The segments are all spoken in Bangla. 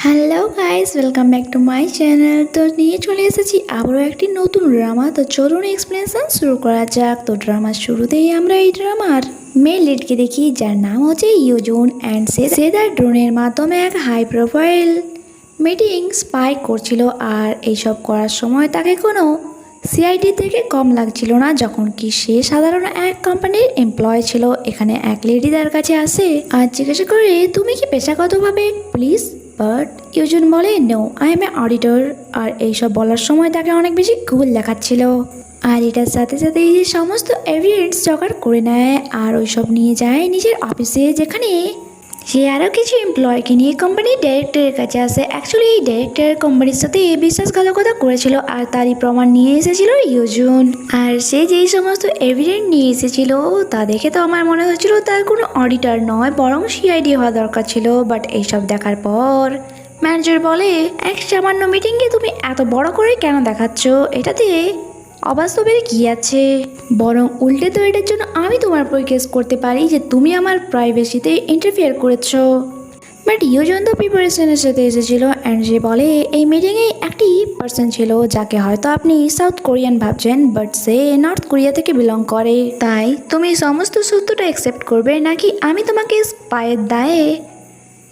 Hello guys, welcome back to my channel. তো নিয়ে চলে এসেছি আবারও একটি নতুন ড্রামা। তো চলুন এক্সপ্লেনেশন শুরু করা যাক। তো ড্রামার শুরুতেই আমরা এই ড্রামার মেল লিডকে দেখি, যার নাম হচ্ছে ইউজুন অ্যান্ড সে তার ড্রোনের মাধ্যমে এক হাই প্রোফাইল মিটিং স্পাই করছিল। আর এইসব করার সময় তাকে কোনো সিআইডি থেকে কম লাগছিল না, যখন কি সে সাধারণ এক কোম্পানির এমপ্লয় ছিল। এখানে এক লেডি তার কাছে আসে আর জিজ্ঞাসা করে, তুমি কি পেশাগতভাবে পুলিশ? বাট ইউজুন বলে, no, I am a auditor. আর এইসব বলার সময় তাকে অনেক বেশি কুল দেখাচ্ছিল। আর এটার সাথে সাথে এই যে সমস্ত এভিডেন্স জোগাড় করে নেয় আর ওইসব নিয়ে যায় নিজের অফিসে, যেখানে সে আরও কিছু এমপ্লয়কে নিয়ে কোম্পানির ডাইরেক্টরের কাছে আসে। অ্যাকচুয়ালি এই ডাইরেক্টর কোম্পানির সাথে বিশ্বাসঘাতকতা করেছিল আর তারই প্রমাণ নিয়ে এসেছিল ইউজুন। আর সে যেই সমস্ত এভিডেন্স নিয়ে এসেছিল তা দেখে তো আমার মনে হচ্ছিল তার কোনো অডিটর নয়, বরং সিআইডি হওয়া দরকার ছিল। বাট এইসব দেখার পর ম্যানেজার বলে, এক সামান্য মিটিংয়ে তুমি এত বড় করে কেন দেখাচ্ছ? এটাতে অবাস্তবের কি আছে? বরং উল্টে তো এটার জন্য আমি তোমার উপর কেস করতে পারি যে তুমি আমার প্রাইভেসিতে ইন্টারফিয়ার করেছো। বাট ইউজন তো প্রিপারেশনের সাথে এসেছিল অ্যান্ড সে বলে, এই মিটিংয়ে একটি পার্সন ছিল যাকে হয়তো আপনি সাউথ কোরিয়ান ভাবছেন, বাট সে নর্থ কোরিয়া থেকে বিলং করে। তাই তুমি সমস্ত সত্যটা অ্যাকসেপ্ট করবে, নাকি আমি তোমাকে স্পাইয়ের দায়ে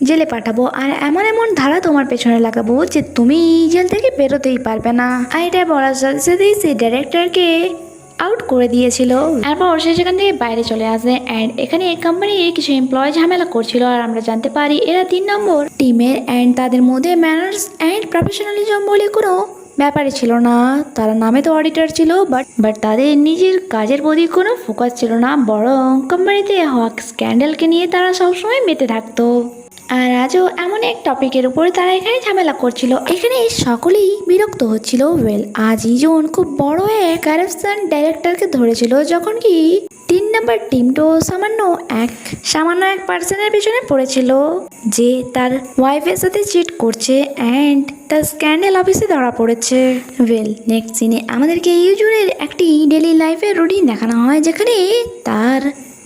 জেলে পাঠাবো আর এমন এমন ধারা তোমার পেছনে লাগাবো যে তুমি জেল থেকে বেরোতেই পারবে না? আর এটা বলার সাথে সাথেই সে ডাইরেক্টরকে আউট করে দিয়েছিল। তারপর সে সেখান থেকে বাইরে চলে আসে অ্যান্ড এখানে কোম্পানির কিছু এমপ্লয় ঝামেলা করছিল। আর আমরা জানতে পারি এরা 3 নম্বর টিমের অ্যান্ড তাদের মধ্যে ম্যানার্স অ্যান্ড প্রফেশনালিজম বলে কোনো ব্যাপারই ছিল না। তারা নামে তো অডিটর ছিল, বাট তাদের নিজের কাজের প্রতি কোনো ফোকাস ছিল না, বরং কোম্পানিতে হওয়া স্ক্যান্ডালকে নিয়ে তারা সবসময় মেতে থাকতো। আর আজও এমন এক টপিকের উপরে তারা এখানে ঝামেলা করছিল। এখানে সকলেই বিরক্ত হচ্ছিল। আজ ইজন খুব বড় এক কারাপশন ডাইরেক্টরকে ধরেছিল, যখন কি 3 নম্বর টিমটো সামান্য এক পার্সনের পিছনে পড়েছিল যে তার ওয়াইফের সাথে চিট করছে অ্যান্ড তার স্ক্যান্ডেল অফিসে ধরা পড়েছে। নেক্সট সিনে আমাদেরকে ইউজুনের একটি ডেলি লাইফের রুটিন দেখানো হয়, যেখানে তার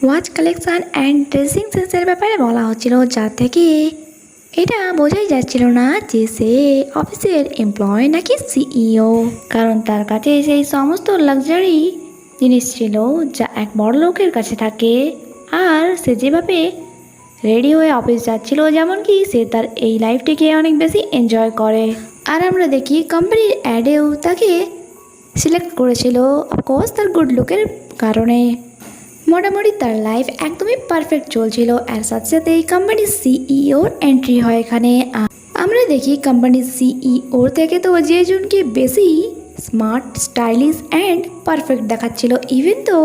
ওয়াচ কালেকশন অ্যান্ড ড্রেসিং সেন্সের ব্যাপারে বলা হচ্ছিল, যা থেকে এটা বোঝাই যাচ্ছিল না যে সে অফিসের এমপ্লয় নাকি সিইও, কারণ তার কাছে সেই সমস্ত লাক্সারি জিনিস ছিল যা এক বড় লোকের কাছে থাকে। আর সে যেভাবে রেডি হয়ে অফিস যাচ্ছিল, যেমন কি সে তার এই লাইফটিকে অনেক বেশি এনজয় করে। আর আমরা দেখি কোম্পানির অ্যাডেও তাকে সিলেক্ট করেছিল, অফকোর্স তার গুড লুকের কারণে। মোটামুটি তার লাইফ একদমই পারফেক্ট চলছিল। আর সাথে সাথে এই কোম্পানির সিইওর এন্ট্রি হয় এখানে। আমরা দেখি কোম্পানির সিইওর থেকে তো জেজুনকে বেশি স্মার্ট, স্টাইলিশ অ্যান্ড পারফেক্ট দেখাচ্ছিল। ইভেন তো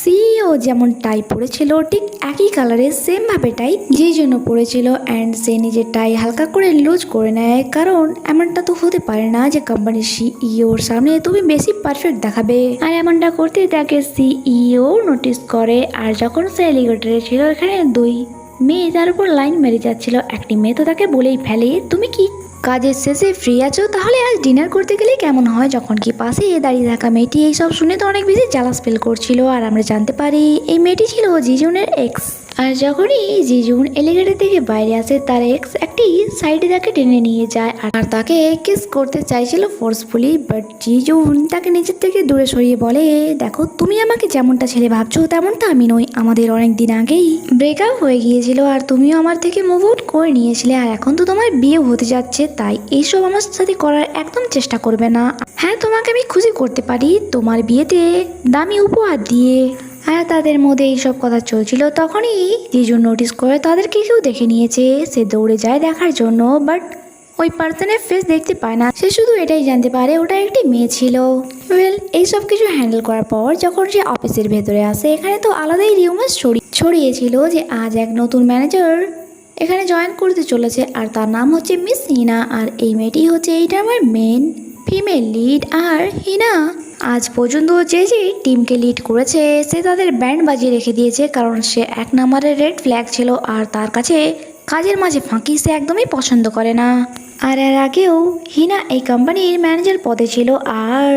সিইও যেমন টাই পরেছিল ঠিক একই কালারের সেমভাবে টাই যেই জন্য পরেছিল, অ্যান্ড সে নিজের টাই হালকা করে লুজ করে নেয়, কারণ এমনটা তো হতে পারে না যে কোম্পানির সিইওর সামনে তুমি বেশি পারফেক্ট দেখাবে। আর এমনটা করতে তাকে সিইও নোটিস করে। আর যখন সে এলিগেটরে ছিল, এখানে 2 মেয়ে তার উপর লাইন মেরে যাচ্ছিল। একটি মেয়ে তো তাকে বলেই ফেলে, তুমি কি কাজের শেষে ফ্রি আছো? তাহলে আজ ডিনার করতে গেলে কেমন হয়? যখন কি পাশে দাঁড়িয়ে থাকা মেয়েটি এইসব শুনে তো অনেক বেশি জ্বালাস ফিল করছিল। আর আমরা জানতে পারি এই মেয়েটি ছিল জিজুনের এক্স। আর যখনই জিজুন এলিগেটর থেকে বাইরে আসে, তার এক্স একটি সাইডে তাকে টেনে নিয়ে যায় আর তাকে কিস করতে চাইছিল ফোর্সফুলি। বাট জিজুন তাকে নিজের থেকে দূরে সরিয়ে বলে, দেখো, তুমি আমাকে যেমনটা ছেলে ভাবছো তেমনটা আমি নই। আমাদের অনেক দিন আগেই ব্রেকআপ হয়ে গিয়েছিল আর তুমিও আমার থেকে মুভ আউট করে নিয়েছিলে। আর এখন তো তোমার বিয়ে হতে যাচ্ছে, তাই এইসব আমার সাথে করার একদম চেষ্টা করবে না। হ্যাঁ, তোমাকে আমি খুশি করতে পারি তোমার বিয়েতে দামি উপহার দিয়ে। আর তাদের মধ্যে এইসব কথা চলছিল, তখনই জিজু নোটিস করে তাদেরকে কেউ দেখে নিয়েছে। সে দৌড়ে যায় দেখার জন্য, বাট ওই পার্সনের ফেস দেখতে পায় না। সে শুধু এটাই জানতে পারে ওটা একটি মেয়ে ছিল। এইসব কিছু হ্যান্ডেল করার পর যখন সে অফিসের ভেতরে আসে, এখানে তো আলাদাই রিউমার্স ছড়িয়েছিল যে আজ এক নতুন ম্যানেজার এখানে জয়েন করতে চলেছে। আর তার নাম হচ্ছে মিস হিনা। আর এই মেয়েটি হচ্ছে এইটা আমার মেন ফিমেল লিড। আর হিনা আজ পর্যন্ত যে টিমকে লিড করেছে সে তাদের ব্যান্ড বাজিয়ে রেখে দিয়েছে, কারণ সে 1 নম্বরের রেড ফ্ল্যাগ ছিল। আর তার কাছে কাজের মাঝে ফাঁকি সে একদমই পছন্দ করে না। আর এর আগেও হিনা এই কোম্পানির ম্যানেজার পদে ছিল। আর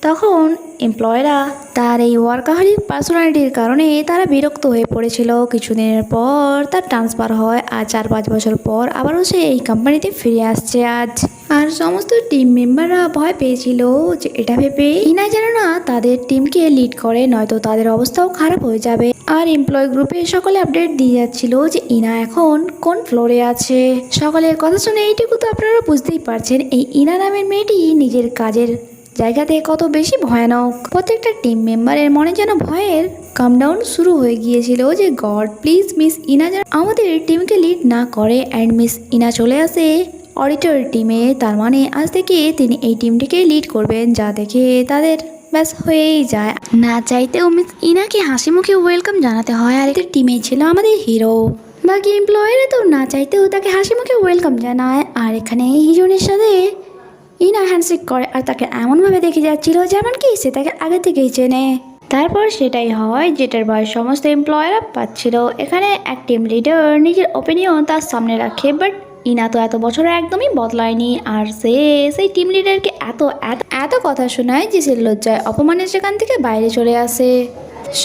তখন এমপ্লয়িরা তার এই ওয়ার্কাহলিক পার্সোনালিটির কারণে তারা বিরক্ত হয়ে পড়েছিল। কিছুদিনের পর তার ট্রান্সফার হয় আর 4-5 বছর পর আবারও সে এই কোম্পানিতে ফিরে আসছে আজ। আর সমস্ত টিম মেম্বাররা ভয় পেয়েছিল যে এটা ভেবে ইনা যেন না তাদের টিমকে লিড করে, নয়তো তাদের অবস্থাও খারাপ হয়ে যাবে। আর এমপ্লয় গ্রুপে সকলে আপডেট দিয়ে যাচ্ছিল যে ইনা এখন কোন ফ্লোরে আছে। সকলের কথা শুনে এইটুকু তো আপনারা বুঝতেই পারছেন এই ইনা নামের মেয়েটি নিজের কাজের জায়গাতে কত বেশি ভয়ানক। প্রত্যেকটা টিম মেম্বারের মনে যেন ভয়ের কামডাউন শুরু হয়ে গিয়েছিল যে গড প্লিজ মিস ইনা যেন আমাদের টিমকে লিড না করে। অ্যান্ড মিস ইনা চলে আসে অডিটর টিমে, তার মানে আজ থেকে তিনি এই টিমটিকে লিড করবেন। যা দেখে তাদের ব্যাস হয়েই যায়, না চাইতেও মিস ইনাকে হাসি মুখে ওয়েলকাম জানাতে হয়। আর এদের টিমে ছিল আমাদের হিরো। বাকি এমপ্লয়াররা তো না চাইতেও তাকে হাসি মুখে ওয়েলকাম জানায়। আর এখানে হিজনের সাথে ইনা হ্যান্ডশেক করে আর তাকে এমনভাবে দেখে যাচ্ছিল যেমন কি সে তাকে আগে থেকেই চেনে। তারপর সেটাই হয় যেটার বয়স সমস্ত এমপ্লয়াররা পাচ্ছিল। এখানে এক টিম লিডার নিজের ওপিনিয়ন তার সামনে রাখে, বাট ইনা তো এত বছরে একদমই বদলায়নি। আর সে সেই টিম লিডারকে এত এত এত কথা শোনায় যে সে লজ্জায় অপমানের সেখান থেকে বাইরে চলে আসে।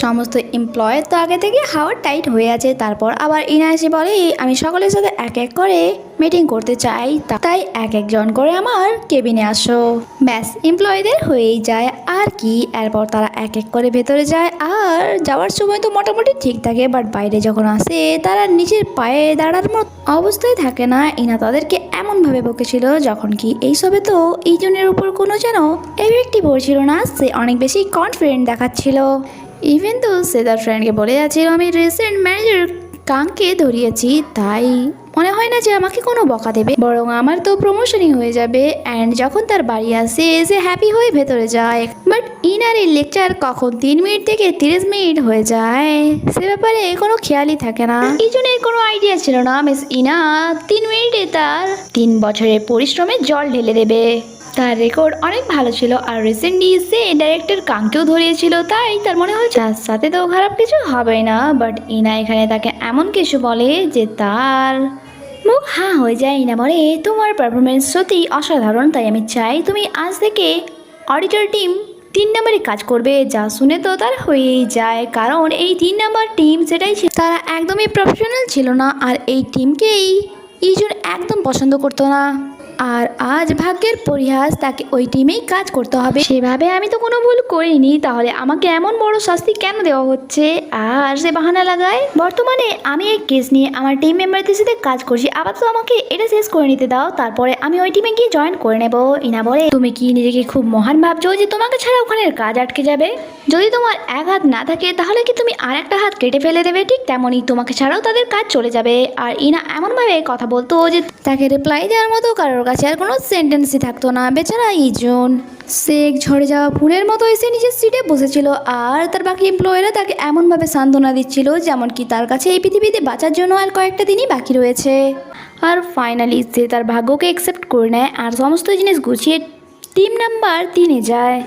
সমস্ত এমপ্লয় তো আগে থেকে হাওয়া টাইট হয়ে আছে। তারপর আবার ইনা এসে বলে আমি সকলের সাথে এক এক করে মিটিং করতে চাই, তাই এক একজন করে আমার কেবিনে আসো। ব্যাস এমপ্লয়ীদের হয়েই যায় আর কি। এরপর তারা এক এক করে ভেতরে যায় আর যাওয়ার সময় তো মোটামুটি ঠিক থাকে, বাট বাইরে যখন আসে তারা নিজের পায়ে দাঁড়ার মতো অবস্থায় থাকে না। ইনা তাদেরকে এমনভাবে বকেছিল যখন কি এইসবে তো এই জনের উপর কোনো যেন এফেক্টই পড়ছিল না। সে অনেক বেশি কনফিডেন্ট দেখাচ্ছিল। ইভেন তো সে তার ফ্রেন্ডকে বলে যাচ্ছিল আমি রিসেন্ট ম্যানেজার কাংকে ধরিয়েছি, তাই মনে হয় না যে আমাকে কোনো বকা দেবে, বরং আমার তো প্রমোশনই হয়ে যাবে। অ্যান্ড যখন তার বাড়ি আসে সে হ্যাপি হয়ে ভেতরে যায়, বাট ইনার এই লেকচার কখন 3 মিনিট থেকে 30 মিনিট হয়ে যায় সে ব্যাপারে কোনো খেয়ালই থাকে না। এই জনের কোনো আইডিয়া ছিল না মিস ইনা 3 মিনিটে তার 3 বছরের পরিশ্রমে জল ঢেলে দেবে। তার রেকর্ড অনেক ভালো ছিল আর রিসেন্টলি সে ডাইরেক্টর কাংকেও ধরিয়েছিল, তাই তার মনে হচ্ছে তার সাথে তো খারাপ কিছু হবে না। বাট ইনা এখানে তাকে এমন কিছু বলে যে তার মুখ হাঁ হয়ে যায়। ইনা বলে তোমার পারফরমেন্স সত্যি অসাধারণ, তাই আমি চাই তুমি আজ থেকে অডিটর টিম 3 নম্বরে কাজ করবে। যা শুনে তো তার হয়েই যায়, কারণ এই 3 নম্বর টিম সেটাই ছিল, তারা একদমই প্রফেশনাল ছিল না আর এই টিমকেই ইজুন একদম পছন্দ করতো না। আর আজ ভাগ্যের পরিহাস তাকে ওই টিমেই কাজ করতে হবে। সেভাবে আমি তো কোনো ভুল করিনি, তাহলে আমাকে এমন বড় শাস্তি কেন দেওয়া হচ্ছে? আর সে বাহানা লাগায় বর্তমানে আমি এই কেস নিয়ে আমার টিম মেম্বারদের সাথে কাজ করছি, আবার তো আমাকে এটা শেষ করে নিতে দাও, তারপরে আমি ওই টিমে গিয়ে জয়েন করে নেব। ইনা বলে তুমি কি নিজেকে খুব মহান ভাবছো যে তোমাকে ছাড়া ওখানের কাজ আটকে যাবে? যদি তোমার এক হাত না থাকে তাহলে কি তুমি আর একটা হাত কেটে ফেলে দেবে? ঠিক তেমনই তোমাকে ছাড়াও তাদের কাজ চলে যাবে। আর ইনা এমনভাবে কথা বলতো যে তাকে রিপ্লাই দেওয়ার মতো কারোর কাছে আর কোনো সেন্টেন্সই থাকতো না। বেচারা ইজন সে ঝরে যাওয়া ফুলের মতো এসে নিজের সিটে বসেছিল আর তার বাকি এমপ্লয়িরা তাকে এমনভাবে সান্ত্বনা দিচ্ছিল যেমন কি তার কাছে এই পৃথিবীতে বাঁচার জন্য আর কয়েকটা দিনই বাকি রয়েছে। আর ফাইনালি সে তার ভাগ্যকে অ্যাকসেপ্ট করে নেয় আর সমস্ত জিনিস গুছিয়ে টিম নাম্বার 3-এ যায়।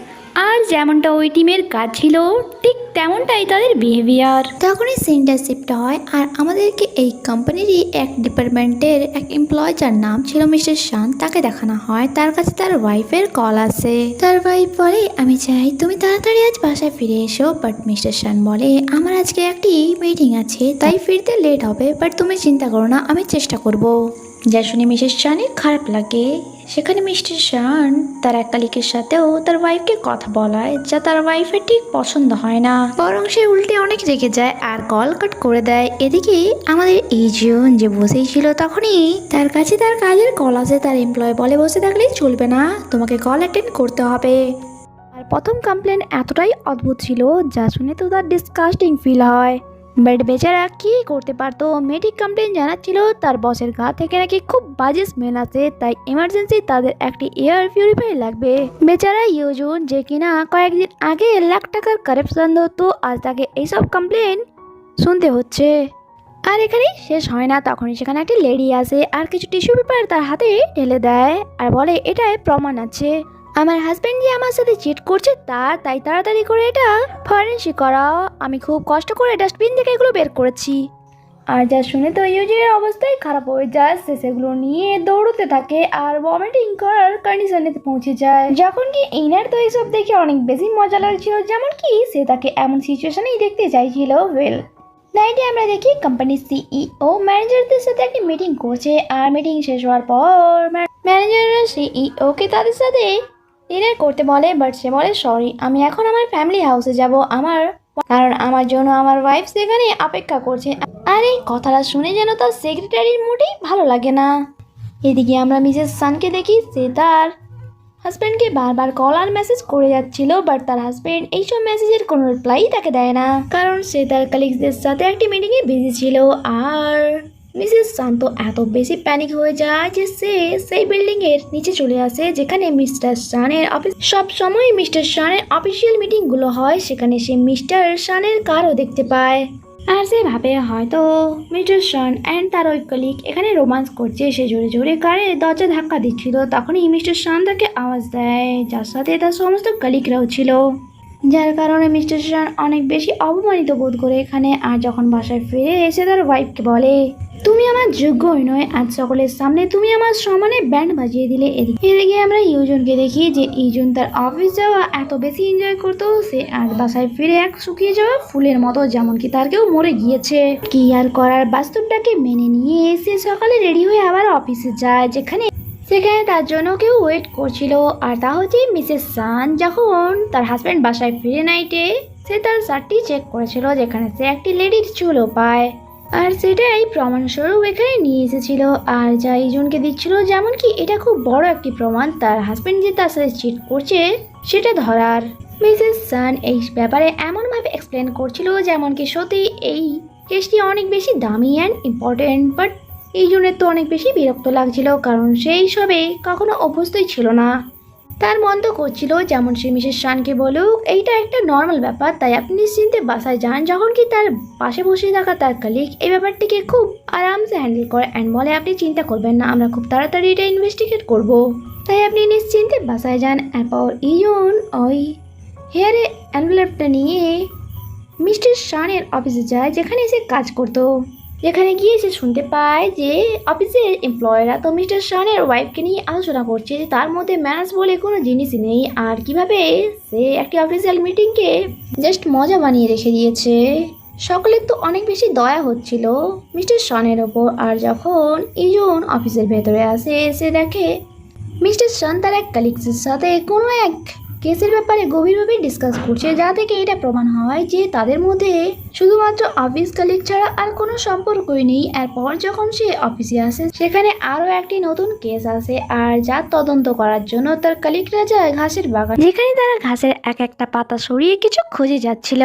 আর যেমনটা ওই টিমের কাজ ছিল ঠিক তেমনটাই তাদের বিহেভিয়ার। তখনই সেন্টার শিফট হয় আর আমাদেরকে এই কোম্পানিরই এক ডিপার্টমেন্টের এক এমপ্লয় যার নাম ছিল মিস্টার শান তাকে দেখানো হয়। তার কাছে তার ওয়াইফের কল আসে। তার ওয়াইফ বলে আমি চাই তুমি তাড়াতাড়ি আজ বাসায় ফিরে এসো, বাট মিস্টার শান বলে আমার আজকে একটি মিটিং আছে তাই ফিরতে লেট হবে, বাট তুমি চিন্তা করো না আমি চেষ্টা করব। যা শুনে মিসেস শানের খারাপ লাগে। সেখানে মিস্টার শান তার এক কালিকের সাথেও তার ওয়াইফকে কথা বলায় যা তার ওয়াইফের ঠিক পছন্দ হয় না, বরং সে উল্টে অনেক রেগে যায় আর কল কাট করে দেয়। এদিকে আমাদের ইজন যে বসেই ছিল তখনই তার কাছে তার কাজের কল আসে। তার এমপ্লয় বলে বসে থাকলেই চলবে না, তোমাকে কল অ্যাটেন্ড করতে হবে। আর প্রথম কমপ্লেন এতটাই অদ্ভুত ছিল যা শুনে তো তার ডিসকাস্টিং ফিল হয়, বাট বেচারা কি করতে পারতো। মেয়েটি কমপ্লেন জানাচ্ছিল তার বসের গা থেকে নাকি খুব বাজে স্মেল আছে, তাই এমার্জেন্সি তাদের একটি এয়ার পিউরিফায়ার লাগবে। বেচারা ইউজুন যে কিনা কয়েকদিন আগে লাখ টাকার কারাপশন হতো আজ তাকে এইসব কমপ্লেন শুনতে হচ্ছে। আর এখানেই শেষ হয় না, তখনই সেখানে একটি লেডি আসে আর কিছু টিস্যু পেপার তার হাতে ঢেলে দেয় আর বলে এটায় প্রমাণ আছে আমার হাজবেন্ড যে আমার সাথে চিট করছে তাই তাড়াতাড়ি করে এটা ফরেনসিক করাও। আমি খুব কষ্ট করে ডাস্টবিন থেকে এগুলো বের করেছি। আর যা শুনে তো ইউজিনের অবস্থায় খারাপ হয়ে যায়। সে সেগুলো নিয়ে দৌড়তে থাকে আর ভমিটিং করার কন্ডিশনে পৌঁছে যায়। যখন কি ইনার তো এইসব দেখে অনেক বেশি মজা লাগছিল, যেমন কি সে তাকে এমন সিচুয়েশনেই দেখতে চাইছিল। ওয়েল নাইটে আমরা দেখি কোম্পানির সিইও ম্যানেজারদের সাথে একটি মিটিং করছে, আর মিটিং শেষ হওয়ার পর ম্যানেজাররা সিইও কে তাদের সাথে ডিনার করতে বলে, বাট সে বলে সরি, আমি এখন আমার ফ্যামিলি হাউসে যাব, কারণ আমার জন্য আমার ওয়াইফ সেখানে অপেক্ষা করছে। আর এই কথাটা শুনে যেন তার সেক্রেটারির মোটেই ভালো লাগে না। এদিকে আমরা মিসেস সানকে দেখি, সে তার হাজব্যান্ডকে বারবার কল আর মেসেজ করে যাচ্ছিল, বাট তার হাজব্যান্ড এইসব মেসেজের কোনো রিপ্লাই তাকে দেয় না, কারণ সে তার কলিগসদের সাথে একটি মিটিংয়ে বিজি ছিল। আর মিসেস সান তো এত বেশি প্যানিক হয়ে যায় যে সে সেই বিল্ডিং এর নিচে চলে আসে যেখানে মিস্টার শানের অফিস। সব সময় মিস্টার শানের অফিসিয়াল মিটিং গুলো হয়, সেখানে সে মিস্টার শানের কারও দেখতে পায়। আর সে ভাবে হয়তো মিস্টার শান অ্যান্ড তার ওই কলিগ এখানে রোমান্স করছে। সে জোরে জোরে কারে দরজা ধাক্কা দিচ্ছিল, তখনই মিস্টার শান তাকে আওয়াজ দেয়, যার সাথে তার সমস্ত কলিগরাও ছিল, যার কারণে মিস্টার শান অনেক বেশি অপমানিত বোধ করে এখানে। আর যখন বাসায় ফিরে এসে তার ওয়াইফকে বলে, তুমি আমার যোগ্যই নয়, আজ সকলের সামনে তুমি আমার সমানে ব্যান্ড বাজিয়ে দিলে। এদিকে আমরা ইউজনকে দেখি যে ইউজন তার অফিস যাওয়া এত বেশি এনজয় করতো, সে আজ বাসায় ফিরে এক শুকিয়ে যাওয়া ফুলের মতো, যেমন কি তার কেউ মরে গিয়েছে। কি আর করার, বাস্তবটাকে মেনে নিয়ে সে সকালে রেডি হয়ে আবার অফিসে যায়, সেখানে তার জন্য কেউ ওয়েট করছিল, আর তা হচ্ছে মিসেস সান। যখন তার হাজব্যান্ড বাসায় ফিরে নাইটে, সে তার শার্টটি চেক করেছিল, যেখানে সে একটি লেডির চুলও পায়, আর সেটাই প্রমাণস্বরূপ এখানে নিয়ে এসেছিল, আর যা ইজনকে দিচ্ছিল, যেমন কি এটা খুব বড় একটি প্রমাণ তার হাজব্যান্ড যে তার সাথে চিট করছে সেটা ধরার। মিসেস সান এই ব্যাপারে এমনভাবে এক্সপ্লেন করছিল যেমন কি সত্যি এই কেসটি অনেক বেশি দামি অ্যান্ড ইম্পর্টেন্ট, বাট এই জন্য তো অনেক বেশি বিরক্ত লাগছিল, কারণ সেই সবে কখনো অভ্যস্তই ছিল না। তার মন তো করছিল যেমন সে মিসেস শানকে বলুক এইটা একটা নর্মাল ব্যাপার, তাই আপনি নিশ্চিন্তে বাসায় যান। যখন কি তার পাশে বসে থাকা তার কলিগ এই ব্যাপারটিকে খুব আরামসে হ্যান্ডেল করে অ্যান্ড বলে, আপনি চিন্তা করবেন না, আমরা খুব তাড়াতাড়ি এটা ইনভেস্টিগেট করব, তাই আপনি নিশ্চিন্তে বাসায় যান। এরপর ইজন ওই হেয়ারে এনভেলপটা নিয়ে মিস্টার শানের অফিসে যায়, যেখানে সে কাজ করতো। যেখানে গিয়ে সে শুনতে পায় যে অফিসের এমপ্লয়িরা তো মিস্টার শানের ওয়াইফকে নিয়ে আলোচনা করছে যে তার মধ্যে ম্যানার্স বলে কোনো জিনিসই নেই, আর কিভাবে সে একটি অফিসিয়াল মিটিংকে জাস্ট মজা বানিয়ে রেখে দিয়েছে। সকলের তো অনেক বেশি দয়া হচ্ছিল মিস্টার শানের ওপর। আর যখন ইজন অফিসের ভেতরে আসে, সে দেখে মিস্টার শান তার এক কলিগসের সাথে কোনো এক কেসের ব্যাপারে গভীরভাবে ডিসকাস করছে, যা থেকে এটা প্রমাণ হয় যে তাদের মধ্যে শুধুমাত্র অফিস কলিগ ছাড়া আর কোনো সম্পর্কই নেই। এরপর যখন সে অফিসে আসে, সেখানে আরও একটি নতুন কেস আসে, আর যা তদন্ত করার জন্য তার কলিগরা যায় ঘাসের বাগান, যেখানে তারা ঘাসের এক একটা পাতা সরিয়ে কিছু খুঁজে যাচ্ছিল।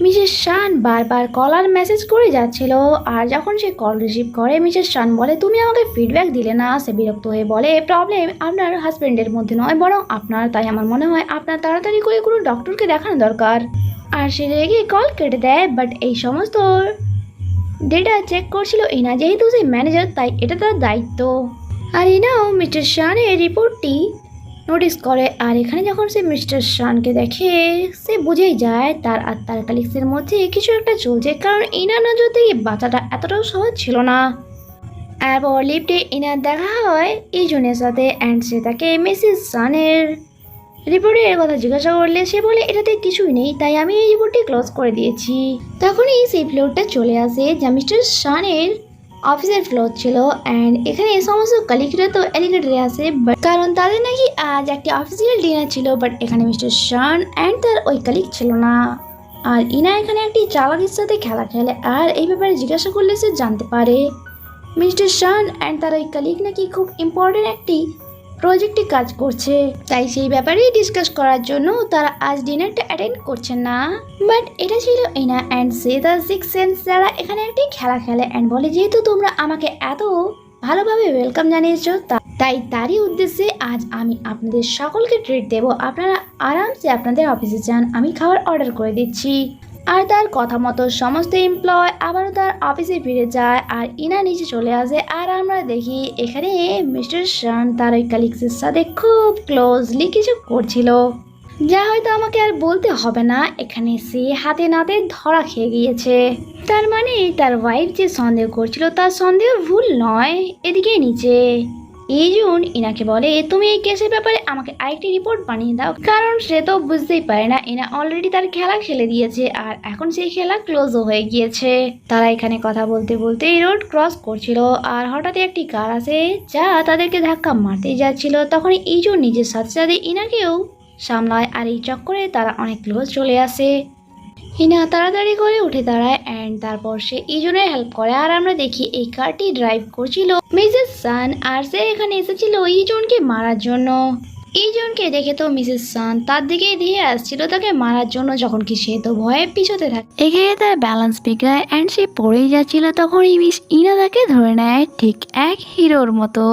মিসেস শান বারবার কল আর মেসেজ করে যাচ্ছিল, আর যখন সে কল রিসিভ করে, মিসেস শান বলে, তুমি আমাকে ফিডব্যাক দিলে না। সে বিরক্ত হয়ে বলে, প্রবলেম আপনার হাজব্যান্ডের মধ্যে নয়, বরং আপনার, তাই আমার মনে হয় আপনার তাড়াতাড়ি করে কোনো ডক্টরকে দেখানো দরকার। আর সে রেগে কল কেটে দেয়, বাট এই সমস্ত ডেটা চেক করছিল ইনা, যেহেতু সে ম্যানেজার তাই এটা তার দায়িত্ব। আর ইনাও মিস্টার শানের রিপোর্টটি নোটিস করে, আর এখানে যখন সে মিস্টার শানকে দেখে, সে বুঝেই যায় তার আর তার কলিগসের মধ্যে কিছু একটা চলছে, কারণ ইনার নজর থেকে বাঁচাটা এতটাও সহজ ছিল না। এরপর লিফটে ইনার দেখা হয় ইজনের সাথে, অ্যান্ড সে তাকে মিসেস শানের রিপোর্টের কথা জিজ্ঞাসা করলে সে বলে এটাতে কিছুই নেই, তাই আমি এই রিপোর্টটি ক্লোজ করে দিয়েছি। তখনই সেই ফ্লোরটা চলে আসে যা মিস্টার শানের অফিসের ফ্লোর ছিল, অ্যান্ড এখানে সমস্ত কলিগরা তো এলিগেটরে আসে, কারণ তাদের নাকি আজ একটি অফিসিয়াল ডিনার ছিল, বাট এখানে মিস্টার শান অ্যান্ড তার ওই কলিগ ছিল না। আর ইনা এখানে একটি চালাকির সাথে খেলা খেলে, আর এই ব্যাপারে জিজ্ঞাসা করলে সে জানতে পারে মিস্টার শান অ্যান্ড তার ওই কলিগ নাকি খুব ইম্পর্টেন্ট একটি প্রজেক্টে কাজ করছে, তাই সেই ব্যাপারেই ডিসকাস করার জন্য তারা আজ ডিনারটা অ্যাটেন্ড করছে না। বাট এটা ছিল ইনা, অ্যান্ড সে তার সিক্স সেন্স যারা এখানে একটি খেলা খেলে, অ্যান্ড বলে যেহেতু তোমরা আমাকে এত ভালোভাবে ওয়েলকাম জানিয়েছো, তাই তারই উদ্দেশ্যে আজ আমি আপনাদের সকলকে ট্রিট দেব। আপনারা আরামসে আপনাদের অফিসে যান, আমি খাবার অর্ডার করে দিচ্ছি। আর তার কথা মতো সমস্ত এমপ্লয় আবারও তার অফিসে ফিরে যায়, আর ইনা নিচে চলে আসে। আর আমরা দেখি এখানে মিস্টার শান তার ওই কলিগসের সাথে খুব ক্লোজলি কিছু করছিল। যা হয়তো আমাকে আর বলতে হবে না, এখানে সে হাতে নাতে ধরা খেয়ে গিয়েছে। তার মানে তার ওয়াইফ যে সন্দেহ করছিল তার সন্দেহ ভুল নয়। এদিকে নিচে ইজুন ইনাকে বলে, তুমি এই কেসের ব্যাপারে আমাকে আরেকটি রিপোর্ট বানিয়ে দাও, কারণ সে তো বুঝতেই পারে না ইনা অলরেডি তার খেলা খেলে দিয়েছে আর এখন সেই খেলা ক্লোজও হয়ে গিয়েছে। তারা এখানে কথা বলতে বলতে রোড ক্রস করছিল আর হঠাৎ একটি কার আসে যা তাদেরকে ধাক্কা মারতেই যাচ্ছিল। তখন ইজুন নিজের সাথে সাথে ইনাকেও সামলায় আর এই চক্করে তারা অনেক ক্লোজ চলে আসে। হিনা তাড়াতাড়ি করে উঠে দাঁড়ায় অ্যান্ড তারপর সে ইজনের হেল্প করে আর আমরা দেখি এই কারটি ড্রাইভ করছিল মিসেস সান আর সে এখানে এসেছিল ইজনকে মারার জন্য। ইজনকে দেখে তো মিসেস সান তার দিকে ধেয়ে আসছিল তাকে মারার জন্য, যখন কি সে তো ভয়ে পিছোতে থাকে। এখানে তার ব্যালেন্স বিগড়ায় অ্যান্ড সে পড়েই যাচ্ছিল, তখন মিস ইনা তাকে ধরে নেয় ঠিক এক হিরোর মতো।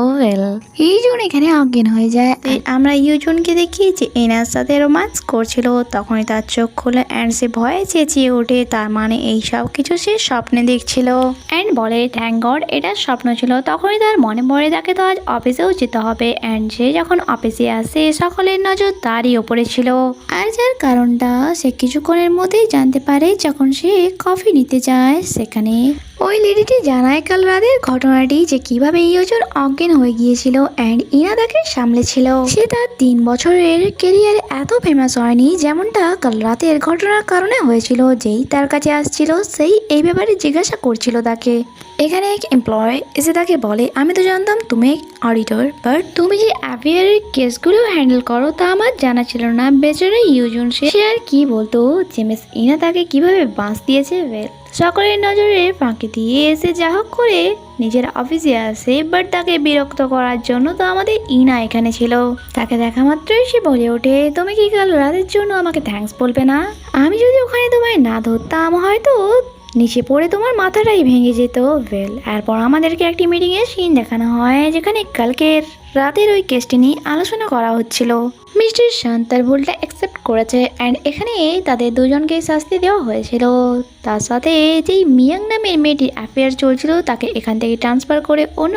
ইজন এখানে অজ্ঞান হয়ে যায়। আমরা ইউজনকে দেখি যে ইনার সাথে রোমান্স করছিল, তখনই তার চোখ খুলে অ্যান্ড সে ভয়ে চেঁচিয়ে ওঠে। তার মানে এই সব কিছু সে স্বপ্নে দেখছিল অ্যান্ড বলে থ্যাংক গড এটা স্বপ্ন ছিল। তখনই তার মনে পড়ে তাকে তো আজ অফিসেও যেতে হবে অ্যান্ড সে যখন অফিসে আসে সকলের নজর তারই ওপরে ছিল আর যার কারণটা সে কিছুক্ষণের মধ্যেই জানতে পারে যখন সে কফি নিতে যায়। সেখানে ওই লেডিটি জানায় কাল রাতের ঘটনাটি, যে কিভাবে ইয়োজন অজ্ঞান হয়ে গিয়েছিল অ্যান্ড ইনা তাকে সামলেছিল। সে তার 3 বছরের কেরিয়ারে এত ফেমাস হয়নি যেমনটা কাল রাতের ঘটনার কারণে হয়েছিল। যেই তার কাছে আসছিল সেই এই ব্যাপারে জিজ্ঞাসা করছিল তাকে। এখানে এক এমপ্লয় এসে তাকে বলে, আমি তো জানতাম তুমি অডিটর, বাট তুমি যে অ্যাফেয়ারের কেসগুলো হ্যান্ডেল করো তা আমার জানা ছিল না। বেচারা ইউজন সে আর কি বলতো যে মিস ইনা তাকে কিভাবে বাঁশ দিয়েছে। সকলের নজরে ফাঁকি দিয়ে এসে যা হোক করে নিজের অফিসে আসে, বাট তাকে বিরক্ত করার জন্য তো আমাদের ইনা এখানে ছিল। তাকে দেখা মাত্রই সে বলে ওঠে, তুমি কি কাল রাতের জন্য আমাকে থ্যাঙ্কস বলবে না? আমি যদি ওখানে তোমায় না ধরতাম হয়তো নিচে পড়ে তোমার মাথাটাই ভেঙে যেত। এরপর আমাদেরকে একটি মিটিংয়ের সিন দেখানো হয় যেখানে কালকের রাতের ওই কেসটি নিয়ে আলোচনা করা হচ্ছিল। মিস্টার শান তার ভুলটা অ্যাকসেপ্ট করেছে অ্যান্ড এখানে তাদের দুজনকেই শাস্তি দেওয়া হয়েছিল। তার সাথে যেই মিয়াং নামের মেয়েটির অ্যাফেয়ার চলছিল তাকে এখান থেকে ট্রান্সফার করে অন্য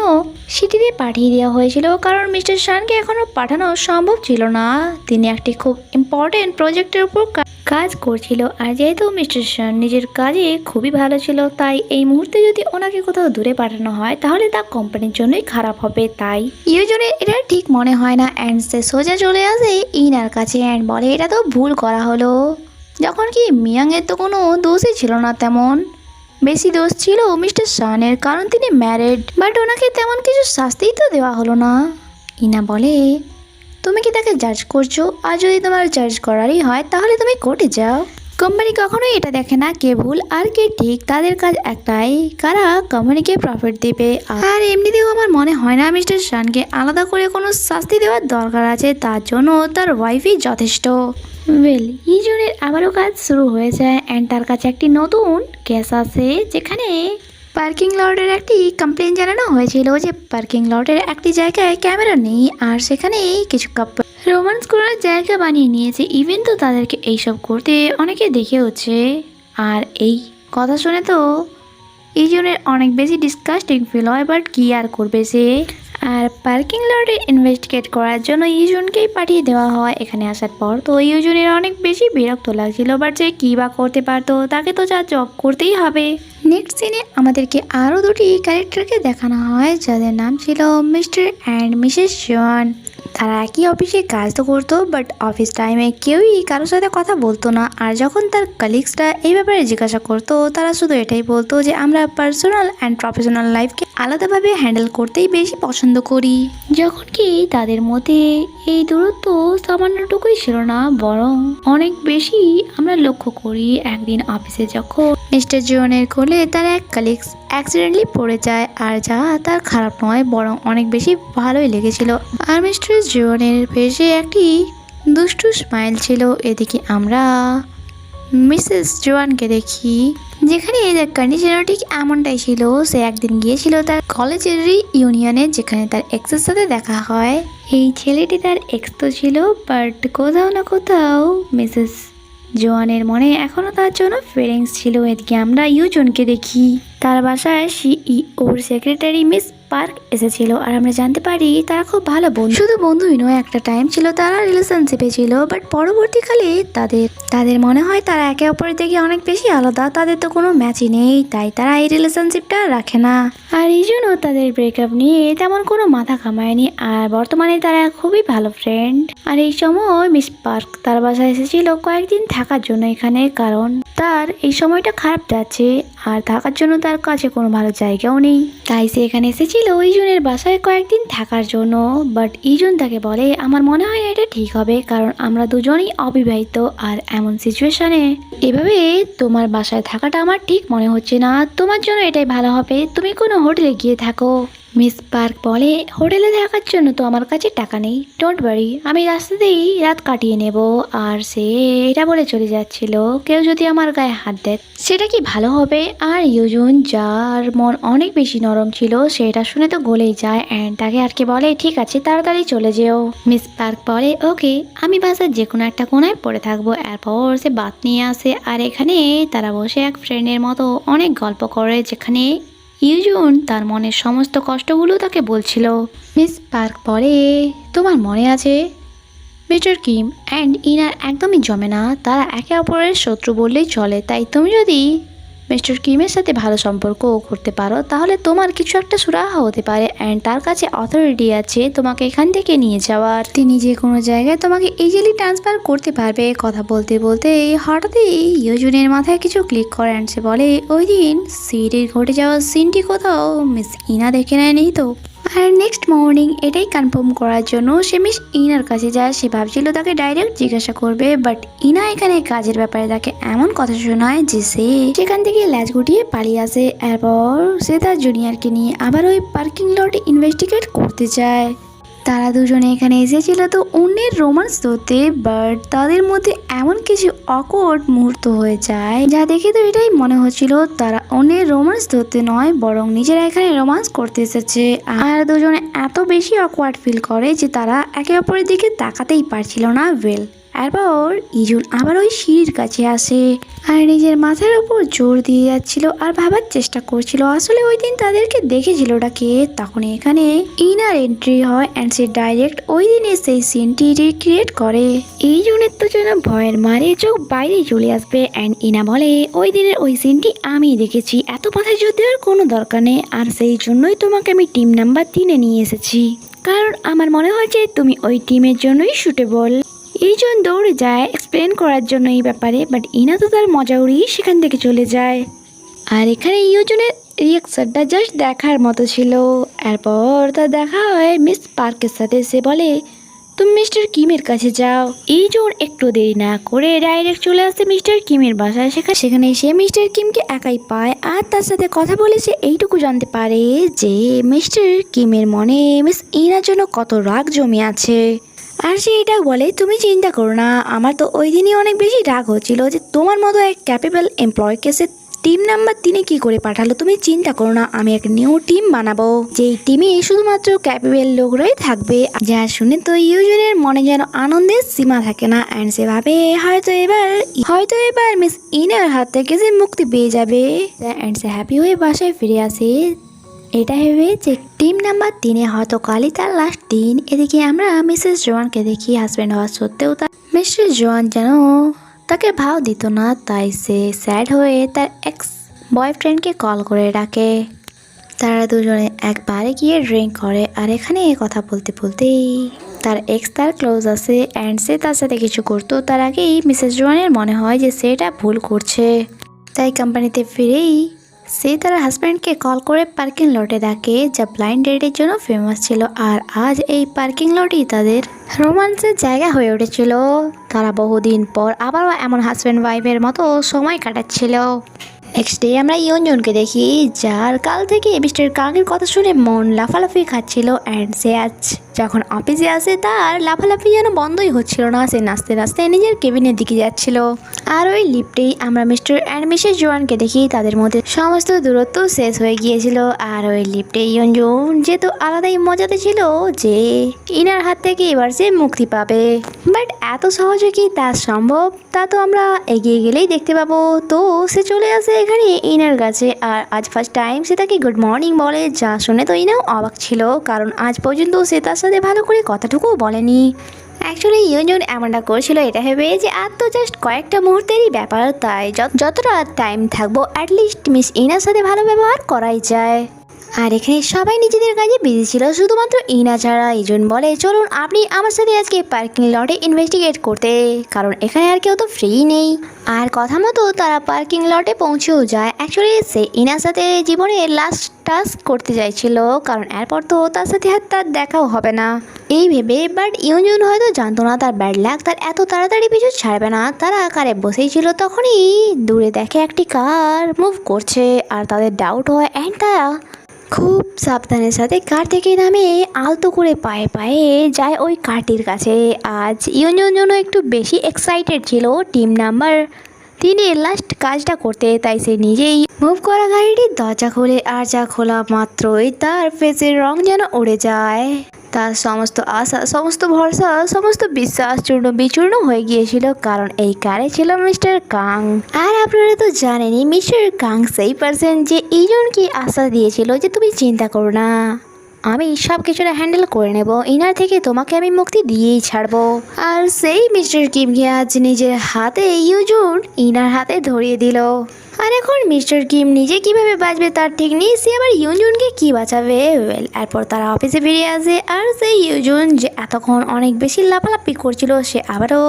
সিটিতে পাঠিয়ে দেওয়া হয়েছিল, কারণ মিস্টার শানকে এখনও পাঠানো সম্ভব ছিল না। তিনি একটি খুব ইম্পর্টেন্ট প্রজেক্টের উপর কাজ করছিল আর যেহেতু মিস্টার শান নিজের কাজে খুবই ভালো ছিল, তাই এই মুহূর্তে যদি ওনাকে কোথাও দূরে পাঠানো হয় তাহলে তা কোম্পানির জন্যই খারাপ হবে। তাই ইউজনের এটা ঠিক মনে হয় না অ্যান্ড সে সোজা চলে আসে ইনার কাছে অ্যান্ড বলে এটা তো ভুল করা হলো। যখন কি মিয়াংয়ের তো কোনো দোষই ছিল না, তেমন বেশি দোষ ছিল মিস্টার শানের, কারণ তিনি ম্যারিড, বাট ওনাকে তেমন কিছু শাস্তিই তো দেওয়া হলো না। ইনা বলে, তুমি কি তাকে জাজ করছো? আর যদি তোমার জাজ করারই হয় তাহলে তুমি কোর্টে যাও। কোম্পানি কখনোই এটা দেখে না কে ভুল আর কে ঠিক, তাদের কাজ একটাই, কারা কোম্পানিকে প্রফিট দেবে। আর এমনিতেও আমার মনে হয় না মিস্টার শানকে আলাদা করে কোনো শাস্তি দেওয়ার দরকার আছে, তার জন্য তার ওয়াইফই যথেষ্ট। ইজনের আবারও কাজ শুরু হয়ে যায় অ্যান্ড তার কাছে একটি নতুন কেস আছে যেখানে পার্কিং লটের একটি কমপ্লেন জানানো হয়েছিল যে পার্কিং লটের একটি জায়গায় ক্যামেরা নেই আর সেখানে কিছু কাপল রোমান্স করার জায়গা বানিয়ে নিয়েছে। ইভেন তো তাদেরকে এইসব করতে অনেকে দেখে হচ্ছে। আর এই কথা শুনে তো ইজনের অনেক বেশি ডিসকাস্টিং ফিল হয়, বাট কি আর করবে সে। আর পার্কিং লটে ইনভেস্টিগেট করার জন্য ইউজনকেই পাঠিয়ে দেওয়া হয়। এখানে আসার পর তো ইউজনের অনেক বেশি বিরক্ত লাগছিল, বাট সে কী বা করতে পারতো, তাকে তো যা জব করতেই হবে। নেক্সট সিনে আমাদেরকে আরও দুটি ক্যারেক্টারকে দেখানো হয় যাদের নাম ছিল মিস্টার অ্যান্ড মিসেস জন। তারা একই অফিসে কাজ তো করতো, বাট অফিস টাইমে কেউই কারোর সাথে কথা বলতো না। আর যখন তার কলিগসরা এই ব্যাপারে জিজ্ঞাসা করতো তারা শুধু এটাই বলতো যে আমরা পার্সোনাল অ্যান্ড প্রফেশনাল লাইফকে আলাদাভাবে হ্যান্ডেল করতেই বেশি পছন্দ করি। যখন কি তাদের মধ্যে এই দূরত্ব সামান্যটুকুই ছিল না, বরং অনেক বেশি আমরা লক্ষ্য করি। একদিন অফিসে যখন মিস্টার জনের কোলে তার এক কলিগস অ্যাক্সিডেন্টলি পড়ে যায়, আর যা তার খারাপ নয় বরং অনেক বেশি ভালোই লেগেছিল। আর মিস্টার জনের ফেসে একটি দুষ্টু স্মাইল ছিল। এদিকে আমরা মিসেস জোয়ানকে দেখি যেখানে এদের কন্ডিশনও ঠিক এমনটাই ছিল। সে একদিন গিয়েছিল তার কলেজের রিইউনিয়নে যেখানে তার এক্সের সাথে দেখা হয়। এই ছেলেটি তার এক্স তো ছিল, বাট কোথাও না কোথাও মিসেস জোয়ানের মনে এখনও তার জন্য ফিলিংস ছিল। এদিকে আমরা ইউজনকে দেখি তার বাসায় সিইওর সেক্রেটারি মিস পার্ক এসেছিল আর আমরা জানতে পারি তারা খুব ভালো বন্ধু। শুধু বন্ধুই নয়, একটা টাইম ছিল তারা রিলেশনশিপে ছিল, বাট পরবর্তীকালে তাদের মনে হয় তারা একে অপরের থেকে অনেক বেশি আলাদা, তাদের তো কোনো ম্যাচই নেই, তাই তারা এই রিলেশনশিপটা রাখে না। আর এই জন্য তাদের ব্রেকআপ নিয়ে তেমন কোনো মাথা ঘামায়নি, আর বর্তমানে তারা খুবই ভালো ফ্রেন্ড। আর এই সময় মিস পার্ক তার বাসায় এসেছিল কয়েকদিন থাকার জন্য এখানে, কারণ তার এই সময়টা খারাপ যাচ্ছে আর থাকার জন্য তার কাছে কোনো ভালো জায়গাও নেই, তাই সে এখানে এসেছিল ইজুনের বাসায় কয়েকদিন থাকার জন্য। বাট ইজুন তাকে বলে, আমার মনে হয় এটা ঠিক হবে, কারণ আমরা দুজনেই অবিবাহিত, আর এমন সিচুয়েশনে এভাবে তোমার বাসায় থাকাটা আমার ঠিক মনে হচ্ছে না, তোমার জন্য এটাই ভালো হবে, তুমি কোনো হোটেলে গিয়ে থাকো। মিস পার্ক বলে, হোটেলে থাকার জন্য তো আমার কাছে টাকা নেই, ডোন্ট ওয়ারি, আমি রাস্তাতেই রাত কাটিয়ে নেব। আর সে এটা বলে চলে যাচ্ছিল, কেউ যদি আমার গায়ে হাত দেয় সেটা কি ভালো হবে। আর ইউজুন, যার মন অনেক বেশি নরম ছিল, সেটা শুনে তো গলেই যায় অ্যান্ড তাকে আর কি বলে, ঠিক আছে তাড়াতাড়ি চলে যেও। মিস পার্ক বলে, ওকে, আমি বাসার যে কোনো একটা কোনায় পড়ে থাকবো। এরপর সে বাত নিয়ে আসে আর এখানে তারা বসে এক ফ্রেন্ডের মতো অনেক গল্প করে, যেখানে ইউজুন তার মনের সমস্ত কষ্টগুলো তাকে বলছিল। মিস পার্ক বলে, তোমার মনে আছে মিস্টার কিম অ্যান্ড ইনার একদমই জমে না, তারা একে অপরের শত্রু বললেই চলে, তাই তুমি যদি মিস্টার কিমের সাথে ভালো সম্পর্ক করতে পারো তাহলে তোমার কিছু একটা সুরাহা হতে পারে অ্যান্ড তার কাছে অথরিটি আছে তোমাকে এখান থেকে নিয়ে যাওয়ার, তিনি যে কোনো জায়গায় তোমাকে ইজিলি ট্রান্সফার করতে পারবে। কথা বলতে বলতে হঠাৎই ইউজুনের মাথায় কিছু ক্লিক করে অ্যান্ড সে বলে, ওই দিন সিরির ঘটে যাওয়া সিনটি কোথাও মিস ইনা দেখে নেয়নি তো। আর নেক্সট মর্নিং এটাই কনফার্ম করার জন্য সে মিস ইনার কাছে যায়। সে ভাবছিল তাকে ডাইরেক্ট জিজ্ঞাসা করবে, বাট ইনা এখানে কাজের ব্যাপারে তাকে এমন কথা শোনায় যে সে সেখান থেকে ল্যাজ গুটিয়ে পালিয়ে আসে। এরপর সে তার জুনিয়রকে নিয়ে আবার ওই পার্কিং লটে ইনভেস্টিগেট করতে চায়। তারা দুজনে এখানে এসেছিল তো অন্যের রোমান্স ধরতে, বাট তাদের মধ্যে এমন কিছু অকওয়ার্ড মুহূর্ত হয়ে যায় যা দেখে তো এটাই মনে হচ্ছিল তারা অন্যের রোমান্স ধরতে নয়, বরং নিজেরা এখানে রোমান্স করতে এসেছে। আর দুজনে এত বেশি অকওয়ার্ড ফিল করে যে তারা একে অপরের দিকে তাকাতেই পারছিল না। এরপর ইজুন আবার ওই সিঁড়ির কাছে আসে আর নিজের মাথার উপর জোর দিয়ে যাচ্ছিল আর ভাবার চেষ্টা করছিল আসলে ওই দিন তাদেরকে দেখেছিল ওটাকে। তখন এখানে ইনার এন্ট্রি হয় অ্যান্ড সে ডাইরেক্ট ওই দিনে সেই সিনটি রিক্রিয়েট করে। ইজুনের তো যেন ভয়ের মারে চোখ বাইরে চলে আসবে অ্যান্ড ইনা বলে, ওই দিনের ওই সিনটি আমি দেখেছি, এত মাথায় জোর দেওয়ার কোনো দরকার নেই, আর সেই জন্যই তোমাকে আমি টিম নাম্বার 3-এ নিয়ে এসেছি, কারণ আমার মনে হয় যে তুমি ওই টিমের জন্যই সুটেবল। ইজুন দৌড়ে যায় এক্সপ্লেন করার জন্য এই ব্যাপারে, বাট ইনা তো তার মজা উড়িয়ে সেখান থেকে চলে যায়। আর এখানে ইউজনের রিয়াকশনটা জাস্ট দেখার মতো ছিল। এরপর তার দেখা হয় মিস পার্কের সাথে। সে বলে, তুমি মিস্টার কিমের কাছে যাও। ইজুন একটু দেরি না করে ডাইরেক্ট চলে আসে মিস্টার কিমের বাসায়। সেখানে সে মিস্টার কিমকে একাই পায় আর তার সাথে কথা বলে সে এইটুকু জানতে পারে যে মিস্টার কিমের মনে মিস ইনার জন্য কত রাগ জমে আছে। আর সে এটা বলে, তুমি চিন্তা করো না, আমার তো ওই দিনই অনেক বেশি রাগ হচ্ছিল যে তোমার মতো এক ক্যাপেবল এমপ্লয়কে সে টিম নাম্বার 3-এ কি করে পাঠালো। তুমি চিন্তা করো না, আমি এক নিউ টিম বানাবো, যেই টিমে শুধুমাত্র ক্যাপেবল লোকরাই থাকবে। যা শুনে তো ইউজনের মনে যেন আনন্দের সীমা থাকে না অ্যান্ড সে ভাবে হয়তো এবার মিস ইনার হাত থেকে সে মুক্তি পেয়ে যাবে অ্যান্ড সে হ্যাপি হয়ে বাসায় ফিরে আসে এটা ভেবে যে টিম নাম্বার 3-এ হয়তো কালই তার লাস্ট দিন। এদিকে আমরা মিসেস জোয়ানকে দেখি হাজব্যান্ড হওয়া সত্ত্বেও তার মিস্টার জোয়ান যেন তাকে ভাও দিত না, তাই সে স্যাড হয়ে তার এক্স বয়ফ্রেন্ডকে কল করে ডাকে। তারা দুজনে একবারে গিয়ে ড্রিঙ্ক করে আর এখানে কথা বলতে বলতেই তার এক্স তার ক্লোজ আছে অ্যান্ড সে তার সাথে কিছু করতো তার আগেই মিসেস জোয়ানের মনে হয় যে সেটা ভুল করছে, তাই কোম্পানিতে ফিরেই সে তার হাজব্যান্ডকে কল করে পার্কিং লটে ডাকে, যা ব্লাইন্ড ডেটের জন্য ফেমাস ছিল। আর আজ এই পার্কিং লটই তাদের রোমান্সের জায়গা হয়ে উঠেছিল। তারা বহুদিন পর আবারও এমন হাজব্যান্ড ওয়াইফের মতো সময় কাটাচ্ছিল। নেক্সট ডে আমরা ইয়নজনকে দেখি, যার কাল থেকে মিস্টার কাংয়ের কথা শুনে মন লাফালাফি খাচ্ছিল অ্যান্ড সে আজ যখন অফিসে আসে তার লাফালাফি যেন বন্ধই হচ্ছিল না। সে নাচতে নাচতে নিজের কেবিনের দিকে যাচ্ছিল। আর ওই লিফটেই আমরা মিস্টার অ্যান্ড মিসেস জোয়ানকে দেখি। তাদের মধ্যে সমস্ত দূরত্ব শেষ হয়ে গিয়েছিল। আর ওই লিফটে ইয়ঞ্জুন যেহেতু আলাদাই মজাতে ছিল যে ইনার হাত থেকে এবার সে মুক্তি পাবে। বাট এত সহজে কি তা সম্ভব তা তো আমরা এগিয়ে গেলেই দেখতে পাবো। তো সে চলে আসে এখানে ইনার কাছে আর আজ ফার্স্ট টাইম সে তাকে গুড মর্নিং বলে, যা শুনে তো ইনাও অবাক ছিল, কারণ আজ পর্যন্ত সে তার সাথে ভালো করে কথাটুকুও বলেনি। অ্যাকচুয়ালি ইয়ঞ্জুন এমনটা করছিল এটা ভেবে যে আর তো জাস্ট কয়েকটা মুহূর্তেরই ব্যাপার, তাই যতটা টাইম থাকবো অ্যাটলিস্ট মিস ইনার সাথে ভালো ব্যবহার করাই যায়। আর এখানে সবাই নিজেদের কাজে বিজি ছিল, শুধুমাত্র ইনা ছাড়া। ইজন বলে, চলুন আপনি আমার সাথে আজকে পার্কিং লটে ইনভেস্টিগেট করতে, কারণ এখানে আর কেউ তো ফ্রি নেই। আর কথা মতো তারা পার্কিং লটে পৌঁছেও যায়। অ্যাকচুয়ালি সে ইনার সাথে জীবনে লাস্ট টাস্ক করতে চাইছিল, কারণ এরপর তো তার সাথে আর তার দেখাও হবে না এই ভেবে। বাট ইয়ঞ্জুন হয়তো জানতো না তার ব্যাড লাক তার এত তাড়াতাড়ি পিছু ছাড়বে না। তারা কারে বসেই ছিল, তখনই দূরে দেখে একটি কার মুভ করছে আর তাদের ডাউট হয়। অ্যান্ড তারা খুব সাবধানের সাথে কার থেকে নামে আলতো করে পায়ে পায়ে যায় ওই কারটির কাছে। আজ ইয়ঞ্জুন জন্য একটু বেশি এক্সাইটেড ছিল টিম নাম্বার 3 লাস্ট কাজটা করতে, তাই সে নিজেই মুভ করা গাড়িটির দরজা খোলে। আর যা খোলা মাত্রই তার ফেসের রং যেন উড়ে যায়। তার সমস্ত আশা, সমস্ত ভরসা, সমস্ত বিশ্বাস চূর্ণ বিচূর্ণ হয়ে গিয়েছিল, কারণ এই কারে ছিল মিস্টার কাং। আর আপনারা তো জানেনই মিস্টার কাং সেই পার্সন যে ইজনকে আশা দিয়েছিল যে তুমি চিন্তা করো না, আমি সব কিছুটা হ্যান্ডেল করে নেব, ইনার থেকে তোমাকে আমি মুক্তি দিয়েই ছাড়বো। আর সেই মিস্টার কিমকে আজ নিজের হাতে ইউজুন ইনার হাতে ধরিয়ে দিল। আর এখন মিস্টার কিম নিজে কিভাবে বাঁচবে তার ঠিক নেই, সে আবার ইউজুনকে কি বাঁচাবে। ওয়েল, এরপর তারা অফিসে ফিরে আসে আর সেই ইউজুন যে এতক্ষণ অনেক বেশি লাফালাফি করছিল সে আবারও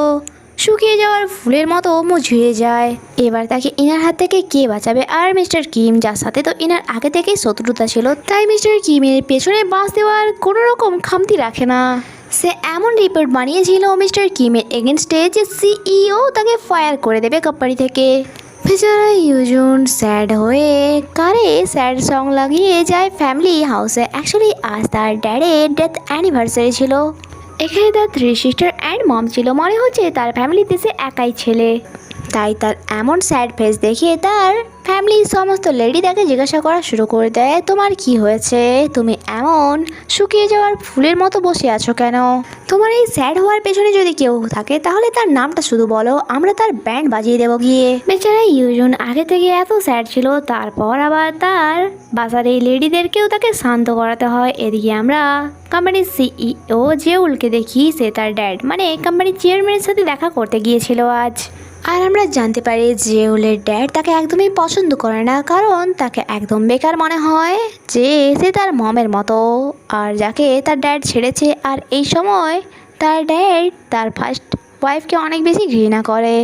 শুকিয়ে যাওয়ার ফুলের মতো মুঝিয়ে যায়। এবার তাকে ইনার হাত থেকে কে বাঁচাবে। আর মিস্টার কিম, যার সাথে তো ইনার আগে থেকেই শত্রুতা ছিল, তাই মিস্টার কিমের পেছনে বাঁশ দেওয়ার কোনো রকম খামতি রাখে না। সে এমন রিপোর্ট বানিয়েছিল মিস্টার কিমের এগেনস্টে যে সিইও তাকে ফায়ার করে দেবে কোম্পানি থেকে। বেচারা ইউজুন স্যাড হয়ে কারে স্যাড সং লাগিয়ে যায় ফ্যামিলি হাউসে। অ্যাকচুয়ালি আজ তার ড্যাডের ডেথ অ্যানিভার্সারি ছিল। এখানে তার 3 সিস্টার অ্যান্ড মম ছিল, মনে হচ্ছে তার ফ্যামিলিতে সে একাই ছেলে। তাই তার এমন স্যাড ফেস দেখে তার ফ্যামিলির সমস্ত লেডি তাকে জিজ্ঞাসা করা শুরু করে দেয়, তোমার কি হয়েছে, তুমি এমন শুকিয়ে যাওয়ার ফুলের মতো বসে আছো কেন? তোমার এই স্যাড হওয়ার পেছনে যদি কেউ থাকে তাহলে তার নামটা শুধু বলো, আমরা তার ব্যান্ড বাজিয়ে দেবো গিয়ে। বেচারা ইউজুন আগে থেকে এত স্যাড ছিল, তারপর আবার তার বাজারে লেডিদেরকেও তাকে শান্ত করাতে হয়। এদিকে আমরা কোম্পানির সিইও জেউলকে দেখি, সে তার ড্যাড মানে কোম্পানির চেয়ারম্যানের সাথে দেখা করতে গিয়েছিল আজ। আর আমরা জানতে পারি জেউলের ড্যাড তাকে একদমই পছন্দ করে না, কারণ তাকে একদম বেকার মনে হয় যে সে তার মমের মতো, আর যাকে তার ড্যাড ছেড়েছে। আর এই সময় তার ড্যাড তার ফার্স্ট ওয়াইফকে অনেক বেশি ঘৃণা করে।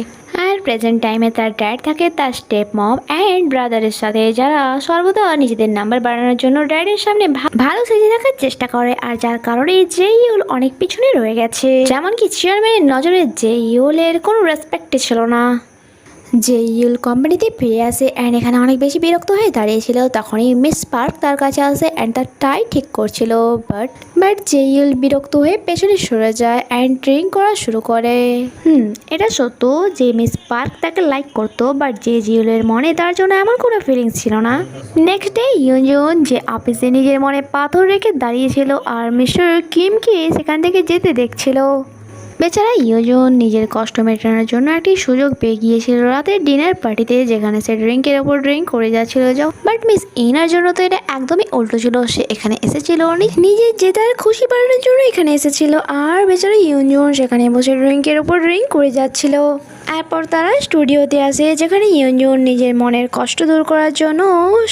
আর প্রেজেন্ট টাইমে তার ড্যাড থাকে তার স্টেপ মম অ্যান্ড ব্রাদারের সাথে, যারা সর্বদা নিজেদের নাম্বার বাড়ানোর জন্য ড্যাডের সামনে ভালো সেজে থাকার চেষ্টা করে। আর যার কারণে জেইউল অনেক পিছনে রয়ে গেছে, যেমনকি চেয়ারম্যানের নজরে জেইউলের কোনো রেসপেক্টই ছিল না। জেইউল কোম্পানিতে ফিরে আসে অ্যান্ড এখানে অনেক বেশি বিরক্ত হয়ে দাঁড়িয়েছিল। তখনই মিস পার্ক তার কাছে আসে অ্যান্ড তার টাই ঠিক করছিল। বাট জেইউল বিরক্ত হয়ে পেছনে সরে যায় অ্যান্ড ড্রিঙ্ক করা শুরু করে। এটা সত্য যে মিস পার্ক তাকে লাইক করতো, বাট জেইউলের মনে তার জন্য এমন কোনো ফিলিংস ছিল না। নেক্সট ডে ইউজুন যে অফিসে নিজের মনে পাথর রেখে দাঁড়িয়েছিল আর মিস্টার কিমকে সেখান থেকে যেতে দেখছিল। বেচারা ইউজুন নিজের কষ্ট মেটানোর জন্য একটি সুযোগ পেয়ে গিয়েছিল রাতের ডিনার পার্টিতে, যেখানে সে ড্রিঙ্কের ওপর ড্রিঙ্ক করে যাচ্ছিল। বাট মিস ইনার জন্য তো এটা একদমই উল্টো ছিল, সে এখানে এসেছিল নিজের জেতার খুশি বাড়ানোর জন্য এখানে এসেছিল। আর বেচারা ইউজুন সেখানে বসে ড্রিঙ্কের ওপর ড্রিঙ্ক করে যাচ্ছিল। এরপর তারা স্টুডিওতে আসে, যেখানে ইউজুন নিজের মনের কষ্ট দূর করার জন্য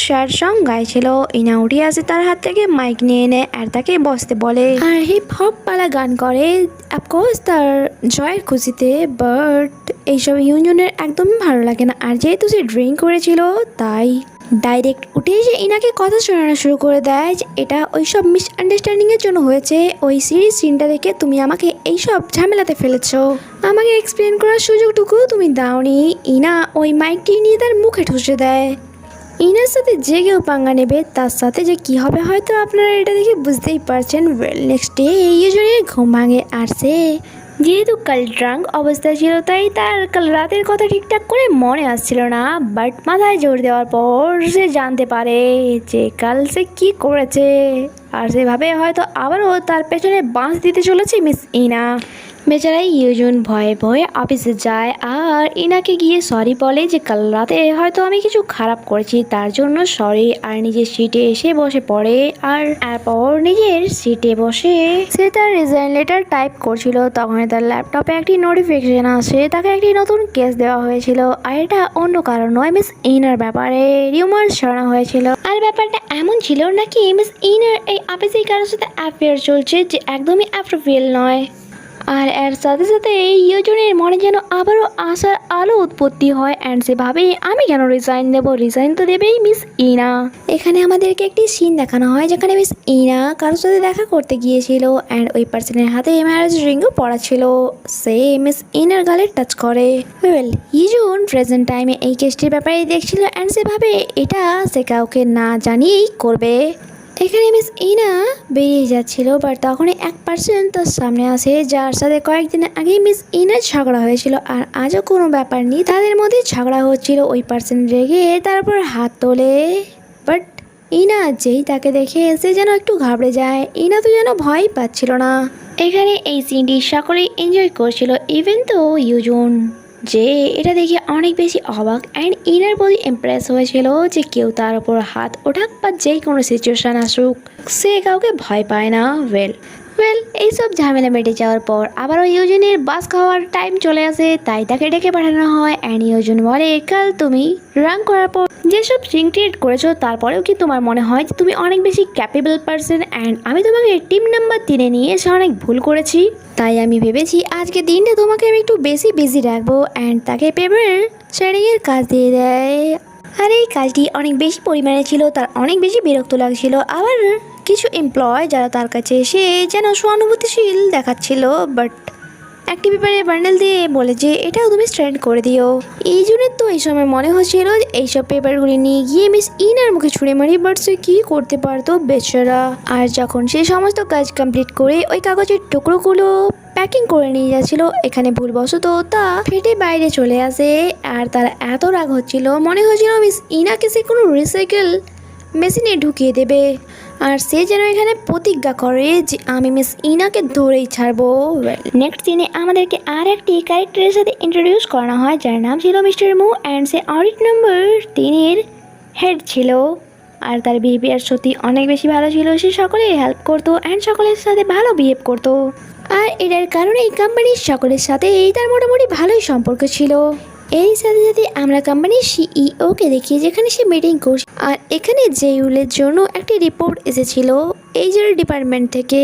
স্যাড সং গাইছিল। ইনা উঠে আসে তার হাত থেকে মাইক নিয়ে নেয় আর তাকে বসতে বলে আর হিপ হপ পালা গান করে, অফকোর্স তার জয়ের খুশিতে। বাট এইসব ইউজুনের একদমই ভালো লাগে না। আর যেহেতু সে ড্রিঙ্ক করেছিল তাই ডাইরেক্ট উঠে এসে ইনাকে কথা শোনানো শুরু করে দেয় যে এটা ওই সব মিসআন্ডারস্ট্যান্ডিংয়ের জন্য হয়েছে। ওই সিরিজ সিনটা দেখে তুমি আমাকে এইসব ঝামেলাতে ফেলেছো, আমাকে এক্সপ্লেন করার সুযোগটুকু তুমি দাওনি। ইনা ওই মাইকটি নিয়ে তার মুখে ঠুসে দেয়। ইনার সাথে যে কেউ পাঙ্গা নেবে তার সাথে যে কি হবে হয়তো আপনারা এটা দেখে বুঝতেই পারছেন। নেক্সট ডে ইউজনের ঘুম ভাঙে আর সে যেহেতু কাল ড্রাঙ্ক অবস্থায় ছিল তাই তার কাল রাতের কথা ঠিকঠাক করে মনে আসছিল না, বাট মাথায় জোর দেওয়ার পর সে জানতে পারে যে কাল সে কি করেছে। আর সেভাবে হয়তো আবারও তার পেছনে বাঁশ দিতে চলেছে মিস ইনা। বেচারা ইউজুন ভয়ে ভয়ে অফিসে যায় আর ইনাকে গিয়ে সরি বলে যে কাল রাতে হয়তো আমি কিছু খারাপ করেছি, তার জন্য সরি। আর নিজের সিটে এসে বসে পড়ে আর এরপর নিজের সিটে বসে সে তার রিজাইন লেটার টাইপ করছিল। তখন তার ল্যাপটপে একটি নোটিফিকেশন আসে, তাকে একটি নতুন কেস দেওয়া হয়েছিল আর এটা অন্য কারণ নয়, মিস ইনার ব্যাপারে রিউমার ছড়ানো হয়েছিল। আর ব্যাপারটা এমন ছিল নাকি মিস ইনার এই অফিসে কারোর সাথে অ্যাফেয়ার চলছে যে একদমই অ্যাপ্রোপ্রিয়েট নয়। আর এর সাথে সাথে ইউজনের মনে যেন আবারও আশার আলো উৎপত্তি হয় অ্যান্ড সে ভাবে আমি কেন রিজাইন দেবো, রিজাইন তো দেবেই মিস ইনা। এখানে আমাদেরকে একটি সিন দেখানো হয় যেখানে মিস ইনা কারোর সাথে দেখা করতে গিয়েছিল অ্যান্ড ওই পার্সনের হাতে ম্যারেজ রিংও পড়া ছিল। সে মিস ইনার গালে টাচ করে। ওয়েল ইউজন প্রেজেন্ট টাইমে এই কেসটির ব্যাপারে দেখছিল অ্যান্ড সে ভাবে এটা সে কাউকে না জানিয়েই করবে। এখানে মিস ইনা বেরিয়ে যাচ্ছিল, বাট তখনই এক পার্সন তার সামনে আসে যার সাথে কয়েকদিন আগেই মিস ইনার ঝগড়া হয়েছিল আর আজও কোনো ব্যাপার নেই, তাদের মধ্যে ঝগড়া হচ্ছিল। ওই পার্সন রেগে তারপর হাত তোলে, বাট ইনা যেই তাকে দেখে সে যেন একটু ঘাবড়ে যায়। ইনা তো যেন ভয় পাচ্ছিল না। এখানে এই সিনটি সকলেই এনজয় করছিল, ইভেন তো ইউজন, যে এটা দেখে অনেক বেশি অবাক অ্যান্ড ইনার প্রতি ইমপ্রেস হয়েছিল যে কেউ তার উপর হাত ওঠাক বা যেই কোনো সিচুয়েশান আসুক সে কাউকে ভয় পায় না। ওয়েল এইসব ঝামেলা মেটে যাওয়ার পর আবারও ইউজনের বাস খাওয়ার টাইম চলে আসে, তাই তাকে ডেকে পাঠানো হয় অ্যান্ড ইউজন বলে কাল তুমি রান করার পর যেসব সিং ক্রিয়েট করেছো তারপরেও কি তোমার মনে হয় যে তুমি অনেক বেশি ক্যাপেবল পারসন অ্যান্ড আমি তোমাকে টিম নাম্বার 3-এ নিয়ে এসে অনেক ভুল করেছি, তাই আমি ভেবেছি আজকে দিনটা তোমাকে আমি একটু বেশি বিজি রাখবো অ্যান্ড তাকে পেপার শেয়ারিংয়ের কাজ দিয়ে দেয়। আর এই কাজটি অনেক বেশি পরিমাণে ছিল, তার অনেক বেশি বিরক্ত লাগছিল। আবার কিছু এমপ্লয় যারা তার কাছে এসে যেন সহানুভূতিশীল দেখাচ্ছিল, বাট একটি পেপারে বান্ডেল দিয়ে বলে যে এটাও তুমি স্ট্যান্ড করে দিও। এই জন্য তো এই সময় মনে হচ্ছিল যে এইসব পেপারগুলি নিয়ে গিয়ে মিস ইনার মুখে ছুঁড়ে মারি, বাট সে কী করতে পারতো বেচারা। আর যখন সে সমস্ত কাজ কমপ্লিট করে ওই কাগজের টুকরোগুলো প্যাকিং করে নিয়ে যাচ্ছিল, এখানে ভুলবশত তা ফেটে বাইরে চলে আসে। আর তার এত রাগ হচ্ছিল, মনে হচ্ছিল মিস ইনাকে সে কোনো রিসাইকেল মেশিনে ঢুকিয়ে দেবে। আর সে যেন এখানে প্রতিজ্ঞা করে যে আমি মিস ইনাকে ধরেই ছাড়বো। নেক্সট দিনে আমাদেরকে আর একটি ক্যারেক্টারের সাথে ইন্ট্রোডিউস করানো হয় যার নাম ছিল মিস্টার মু অ্যান্ড সে অডিট নাম্বার 3-এর হেড ছিল। আর তার বিহেভিয়ার সত্যি অনেক বেশি ভালো ছিল, সে সকলের হেল্প করতো অ্যান্ড সকলের সাথে ভালো বিহেভ করতো। আর এটার কারণে এই কোম্পানির সকলের সাথে তার মোটামুটি ভালোই সম্পর্ক ছিল। এর সাথে সাথে আমরা কোম্পানির সিইওকে দেখি যেখানে সে মিটিং করছে আর এখানে জেইউলের জন্য একটি রিপোর্ট এসেছিল এইচআর ডিপার্টমেন্ট থেকে।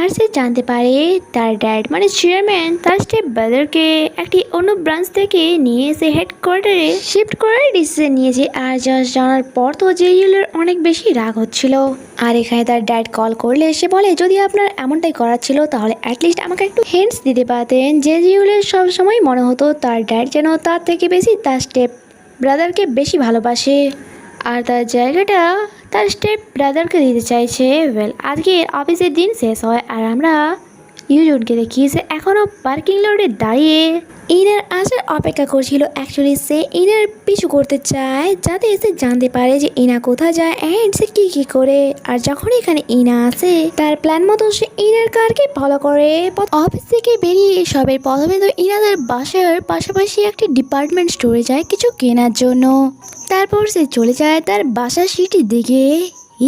আর সে জানতে পারে তার ড্যাড মানে চেয়ারম্যান তার স্টেপ ব্রাদারকে একটি অন্য ব্রাঞ্চ থেকে নিয়ে এসে হেডকোয়ার্টারে শিফট করার ডিসিশন নিয়েছে। আর জাস্ট জানার পর তো জেইউলের অনেক বেশি রাগ হচ্ছিল। আর এখানে তার ড্যাড কল করলে সে বলে যদি আপনার এমনটাই করার ছিল তাহলে অ্যাটলিস্ট আমাকে একটু হিন্টস দিতে পারতেন। জেইউলের সব সময় মনে হতো তার ড্যাড যেন তার থেকে বেশি তার স্টেপ ব্রাদারকে বেশি ভালোবাসে আর তার জায়গাটা তার স্টেপ ব্রাদারকে দিতে চাইছে। আজকে অফিসের দিন শেষ হয় আর আমরা ইউজনকে দেখি সে এখনও পার্কিং লটে দাঁড়িয়ে ইনার আসার অপেক্ষা করছিল। অ্যাকচুয়ালি সে ইনার পিছু করতে চায় যাতে সে জানতে পারে যে ইনা কোথায় যায় অ্যান্ড সে কী করে। আর যখন এখানে ইনা আসে তার প্ল্যান মতো সে ইনার কারকে ফলো করে। অফিস থেকে বেরিয়ে সবের প্রথমে তো ইনাদের বাসার পাশাপাশি একটি ডিপার্টমেন্ট স্টোরে যায় কিছু কেনার জন্য। তারপর সে চলে যায় তার বাসার সিটির দিকে।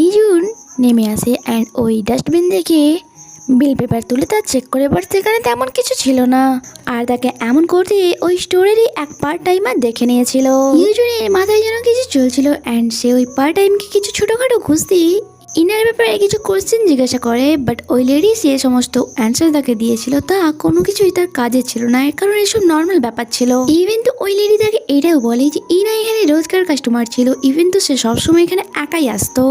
ইজুন নেমে আসে অ্যান্ড ওই ডাস্টবিন দেখে বিল পেপার তুলে তার চেক করে, বাট সেখানে তেমন কিছু ছিল না। আর তাকে এমন করতে ওই স্টোরেরই এক পার্ট টাইমার দেখে নিয়েছিল। ইউজনের মাথায় যেন কিছু চলছিল অ্যান্ড সে ওই পার্ট টাইমকে কিছু ছোটোখাটো খুঁজতেই ইনার ব্যাপারে কিছু কোশ্চেন জিজ্ঞাসা করে, বাট ওই লেডি সে সমস্ত অ্যান্সার তাকে দিয়েছিল তা কোনো কিছুই তার কাজে ছিল না, এর কারণ এসব নর্মাল ব্যাপার ছিল। ইভেন তো ওই লেডি তাকে এটাও বলে যে ইনা এখানে রোজকার কাস্টমার ছিল, ইভেন তো সে সবসময় এখানে একাই আসতো।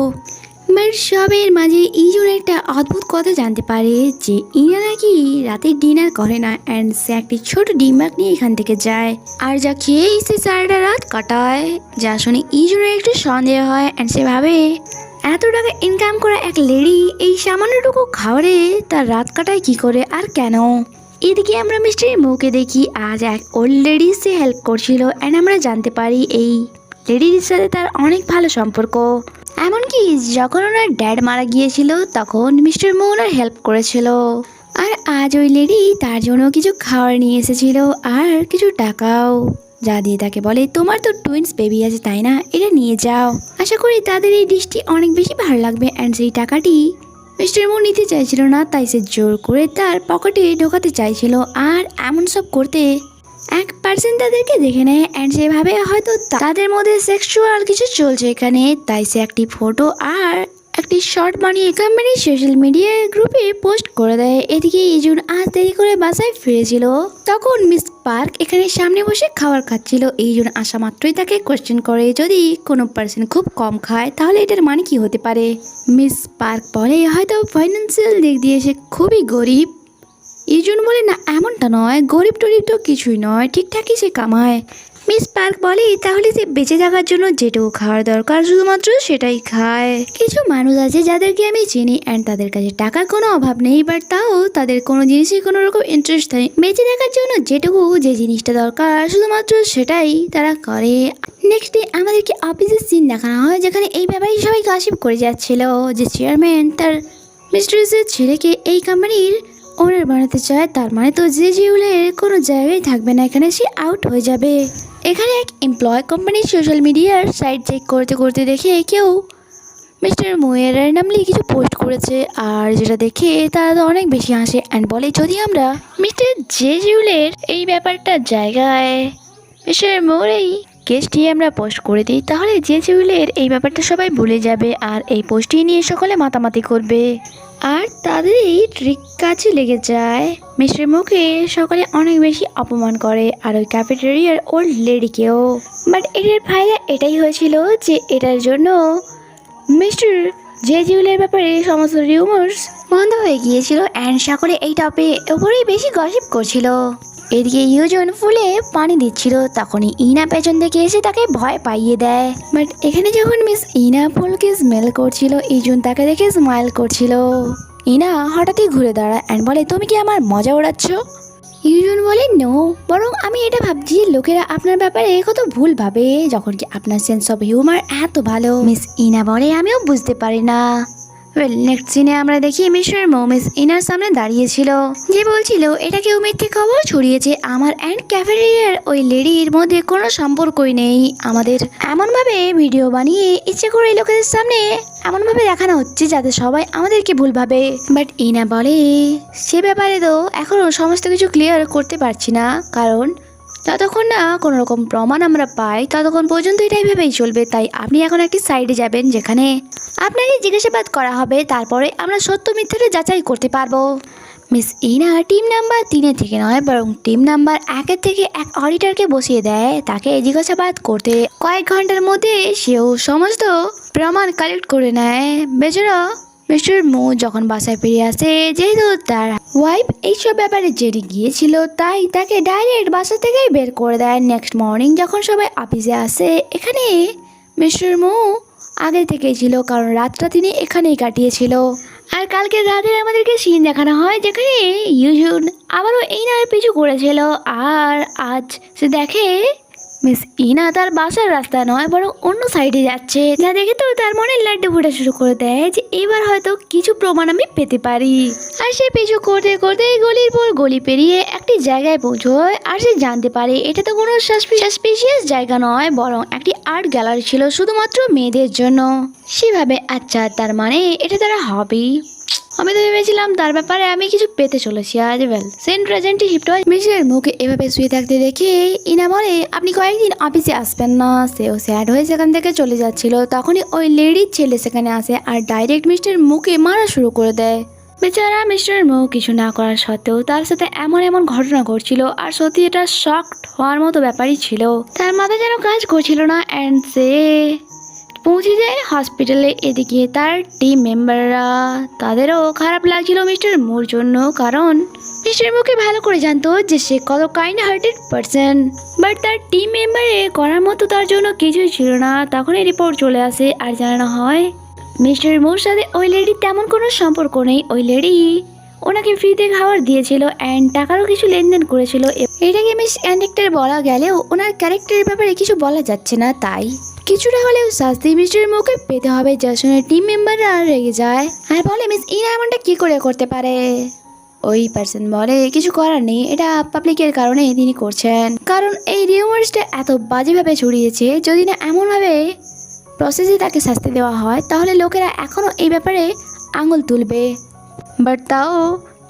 বাট সবের মাঝে ইজুন একটা অদ্ভুত কথা জানতে পারে যে ইনা নাকি রাতে ডিনার করে না অ্যান্ড সে একটি ছোট ডিম্বাক নিয়ে এখান থেকে যায় আর যা খেয়েই সে সারাটা রাত কাটায়। যা শুনে ইজুনের একটু সন্দেহ হয় অ্যান্ড সে ভাবে এত টাকা ইনকাম করা এক লেডি এই সামান্যটুকু খাবারে তার রাত কাটায় কি করে আর কেন। এদিকে আমরা মিস্টার মুকে দেখি আজ এক ওল্ড লেডি সে হেল্প করছিল অ্যান্ড আমরা জানতে পারি এই লেডির সাথে তার অনেক ভালো সম্পর্ক। এমনকি যখন ওনার ড্যাড মারা গিয়েছিল তখন মিস্টার মো ওনার হেল্প করেছিল। আর আজ ওই লেডি তার জন্য কিছু খাবার নিয়ে এসেছিল আর কিছু টাকাও, যা দিয়ে তাকে বলে তোমার তো টুইন্স বেবি আছে তাই না, এটা নিয়ে যাও, আশা করি তাদের এই ডিশটি অনেক বেশি ভালো লাগবে। অ্যান্ড সেই টাকাটি মিস্টার মো নিতে চাইছিল না, তাই সে জোর করে তার পকেটে ঢোকাতে চাইছিল। আর এমন সব করতে এক পার্সন তাদেরকে দেখে নেয় অ্যান্ড সেভাবে হয়তো তাদের মধ্যে সেক্সুয়াল কিছু চলছে এখানে, তাই সে একটি ফটো আর একটি শর্ট বানিয়ে কোম্পানির সোশ্যাল মিডিয়া গ্রুপে পোস্ট করে দেয়। এদিকে ইজুন আজ দেরি করে বাসায় ফিরেছিল, তখন মিস পার্ক এখানে সামনে বসে খাবার খাচ্ছিল। ইজুন আসা মাত্রই তাকে কোয়েশ্চেন করে যদি কোনো পার্সন খুব কম খায় তাহলে এটার মানে কি হতে পারে। মিস পার্ক বলে হয়তো ফাইন্যান্সিয়াল দিক দিয়ে সে খুবই গরিব। ইজুন বলে না এমনটা নয়, গরিব টরিব তো কিছুই নয়, ঠিকঠাকই সে কামায়। মিস পার্ক বলে তাহলে সে বেঁচে থাকার জন্য যেটুকু খাওয়ার দরকার শুধুমাত্র সেটাই খায়। কিছু মানুষ আছে যাদেরকে আমি চিনি অ্যান্ড তাদের কাছে টাকার কোনো অভাব নেই, বাট তাও তাদের কোনো জিনিসে কোনো রকম ইন্টারেস্ট নেই, বেঁচে থাকার জন্য যেটুকু যে জিনিসটা দরকার শুধুমাত্র সেটাই তারা করে। নেক্সট ডে আমাদেরকে অফিসের সিন দেখানো হয় যেখানে এই ব্যাপারে সবাই গসিপ করে যাচ্ছিল যে চেয়ারম্যান তার মিস্ট্রেসের ছেলেকে এই কোম্পানির ওনার বানাতে চায়, তার মানে তো যে জিউলের কোনো জায়গায় থাকবে না, এখানে সে আউট হয়ে যাবে। এখানে এক এমপ্লয় কোম্পানির সোশ্যাল মিডিয়ার সাইট চেক করতে করতে দেখে কেউ মিস্টার মুয়ের র্যান্ডামলি কিছু পোস্ট করেছে, আর যেটা দেখে তারা তো অনেক বেশি হাসে অ্যান্ড বলে যদি আমরা মিস্টার জে জিউলের এই ব্যাপারটার জায়গায় মিস্টার মুয়ের এই কেসটি আমরা পোস্ট করে দিই তাহলে জে জিউলের এই ব্যাপারটা সবাই ভুলে যাবে আর এই পোস্টটি নিয়ে সকলে মাতামাতি করবে। আর তাদের এই ট্রিক কাজে লেগে যায়। মিস্টার মুকে সকালে অনেক বেশি অপমান করে আর ওই ক্যাফেটেরিয়ার ওল্ড লেডিকেও। বাট এটার ফায়দা এটাই হয়েছিল যে এটার জন্য মিস্টার জে জিউলের ব্যাপারে সমস্ত রিউমার্স বন্ধ হয়ে গিয়েছিল অ্যান্ড সকলে এই টপে ওপরেই বেশি গসিপ করছিল। এদিকে ইউজন ফুলে পানি দিচ্ছিল, তখনই ইনা পেছন থেকে এসে তাকে ভয় পাইয়ে দেয়। বাট এখানে যখন মিস ইনা ফুলকে স্মেল করছিল ইজুন তাকে দেখে স্মাইল করছিল। ইনা হঠাৎই ঘুরে দাঁড়ায় অ্যান্ড বলে তুমি কি আমার মজা ওড়াচ্ছ। ইউজন বলে নো, বরং আমি এটা ভাবছি লোকেরা আপনার ব্যাপারে কত ভুল ভাবে যখন কি আপনার সেন্স অফ হিউমার এত ভালো। মিস ইনা বলে আমিও বুঝতে পারি না। নেক্সট সিনে আমরা দেখি মিস্টার মো মিস ইনার সামনে দাঁড়িয়েছিল, যে বলছিল এটা কেউ মিথ্যে খবর ছড়িয়েছে, আমার অ্যান্ড ক্যাফেটেরিয়ার ওই লেডির মধ্যে কোনো সম্পর্কই নেই, আমাদের এমনভাবে ভিডিও বানিয়ে ইচ্ছে করে লোকেদের সামনে এমনভাবে দেখানো হচ্ছে যাতে সবাই আমাদেরকে ভুল ভাবে। বাট ইনা বলে সে ব্যাপারে তো এখনও সমস্ত কিছু ক্লিয়ার করতে পারছি না, কারণ যতক্ষণ না কোনো রকম প্রমাণ আমরা পাই ততক্ষণ পর্যন্ত এটাই ভেবেই চলবে। তাই আপনি এখন একটি সাইডে যাবেন যেখানে আপনাকে জিজ্ঞাসাবাদ করা হবে, তারপরে আমরা সত্য মিথ্যাটা যাচাই করতে পারবো। মিস ইনা টিম নাম্বার 3 থেকে নয় বরং টিম নাম্বার 1 থেকে এক অডিটরকে বসিয়ে দেয় তাকে জিজ্ঞাসাবাদ করতে। কয়েক ঘন্টার মধ্যে সেও সমস্ত প্রমাণ কালেক্ট করে নেয়। বেচারা মিস্টার মো যখন বাসায় ফিরে আসে, যেহেতু তার ওয়াইফ এইসব ব্যাপারে জেনে গিয়েছিল তাই তাকে ডাইরেক্ট বাসা থেকেই বের করে দেয়। নেক্সট মর্নিং যখন সবাই অফিসে আসে, এখানে মিস্টার মো আগে থেকেই ছিল কারণ রাতটা তিনি এখানেই কাটিয়েছিল। আর কালকে রাতে আমাদেরকে সিন দেখানো হয় যেখানে ইউজুন আবারও ইনার পিছু করেছিল, আর আজ সে দেখে মিস ইনা তার বাসার রাস্তা নয় বরং অন্য সাইডে যাচ্ছে, যা দেখে তো তার মনে লাড্ডু ফোটা শুরু করে দেয় যে এবার হয়তো কিছু প্রমাণ আমি পেতে পারি। আর সে পিছু করতে করতে গলির পর গলি পেরিয়ে একটি জায়গায় পৌঁছয় আর সে জানতে পারে এটা তো কোনো সাসপিশিয়াস জায়গা নয় বরং একটি আর্ট গ্যালারি ছিল শুধুমাত্র মেয়েদের জন্য। সেভাবে আচ্ছা তার মানে এটা তারা হবি। আমি তো ভেবেছিলাম তার ব্যাপারে আমি কিছু পেতে চলেছি। আজ সেন্ট প্রেজেন্টে শিফট হয়। মিস্টার মুখে এভাবে শুয়ে থাকতে দেখে ইনা বলে আপনি কয়েকদিন অফিসে আসবেন না। সেও স্যাড হয়ে সেখান থেকে চলে যাচ্ছিল, তখনই ওই লেডির ছেলে সেখানে আসে আর ডাইরেক্ট মিস্টার মুখে মারা শুরু করে দেয়। বেচারা মিস্টার মো কিছু না করার সত্ত্বেও তার সাথে এমন এমন ঘটনা ঘটছিল আর সত্যি এটা শকড হওয়ার মতো ব্যাপারই ছিল। তার মাথা যেন কাজ করছিল না অ্যান্ড সে পৌঁছে যায় হসপিটালে। এদিকে তার টিম মেম্বাররা, তাদেরও খারাপ লাগছিল মিস্টার মুর জন্য, কারণ মিস্টার মুকে ভালো করে জানতো যে সে কত কাইন্ড হার্টেড পারসন, বাট তার টিম মেম্বারে করার মতো তার জন্য কিছুই ছিল না। তখনই রিপোর্ট চলে আসে আর জানানো হয় মিস্টার মুর সাথে ওই লেডির তেমন কোনো সম্পর্ক নেই। ওই লেডি ওনাকে ফ্রিতে খাবার দিয়েছিল অ্যান্ড টাকারও কিছু লেনদেন করেছিল। এটাকে মিস ক্যারেক্টার বলা গেলেও ওনার ক্যারেক্টারের ব্যাপারে কিছু বলা যাচ্ছে না, তাই কিছুটা হলেও শাস্তি মিস্টার মুকে পেতে হবে, যার সঙ্গে টিম মেম্বাররা রেগে যায় আর বলে মিস ইনা এমনটা কি করে করতে পারে। ওই পার্সন বলে কিছু করার নেই, এটা পাবলিকের কারণে তিনি করছেন, কারণ এই রিউমার্সটা এত বাজেভাবে ছড়িয়েছে। যদি না এমনভাবে প্রসেসে তাকে শাস্তি দেওয়া হয় তাহলে লোকেরা এখনও এই ব্যাপারে আঙুল তুলবে। বাট তাও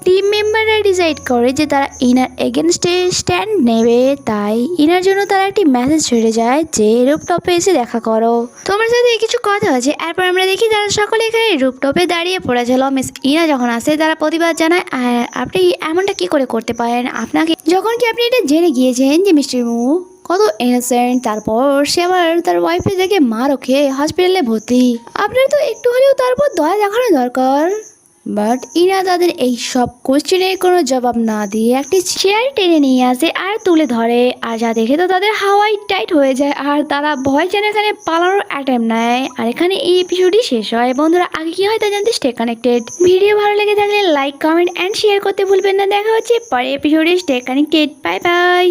টিম মেম্বাররা ডিসাইড করে যে তারা ইনার এগেনস্টে স্ট্যান্ড নেবে, তাই ইনার জন্য তারা একটি মেসেজ ছেড়ে যায় যে রুপটপে এসে দেখা করো, তোমার সাথে কিছু কথা আছে। এরপর আমরা দেখি তারা সকলে এখানে রুপটপে দাঁড়িয়ে পড়েছিল। মিস ইনা যখন আসে তারা প্রতিবাদ জানায়, আর আপনি এমনটা কি করে করতে পারেন, আপনাকে যখন কি আপনি এটা জেনে গিয়েছেন যে মিস্টার মু কত ইনোসেন্ট, তারপর সে আবার তার ওয়াইফে দেখে মারও খেয়ে হসপিটালে ভর্তি, আপনার তো একটু হলেও তারপর দয়া দেখানো দরকার। বাট ইনা তাদের এই সব কোশ্চেনের কোনো জবাব না দিয়ে একটি চেয়ার টেনে নিয়ে আসে আর তুলে ধরে, আর যা দেখে তো তাদের হাওয়াই টাইট হয়ে যায় আর তারা ভয় যেন এখানে পালানোর অ্যাটেম্প নেয়। আর এখানে এই এপিসোডই শেষ হয়। বন্ধুরা আগে কি হয় তা জানতে স্টে কানেক্টেড। ভিডিও ভালো লেগে থাকলে লাইক কমেন্ট অ্যান্ড শেয়ার করতে ভুলবেন না। দেখা হচ্ছে পরের এপিসোডে। Stay connected, bye bye.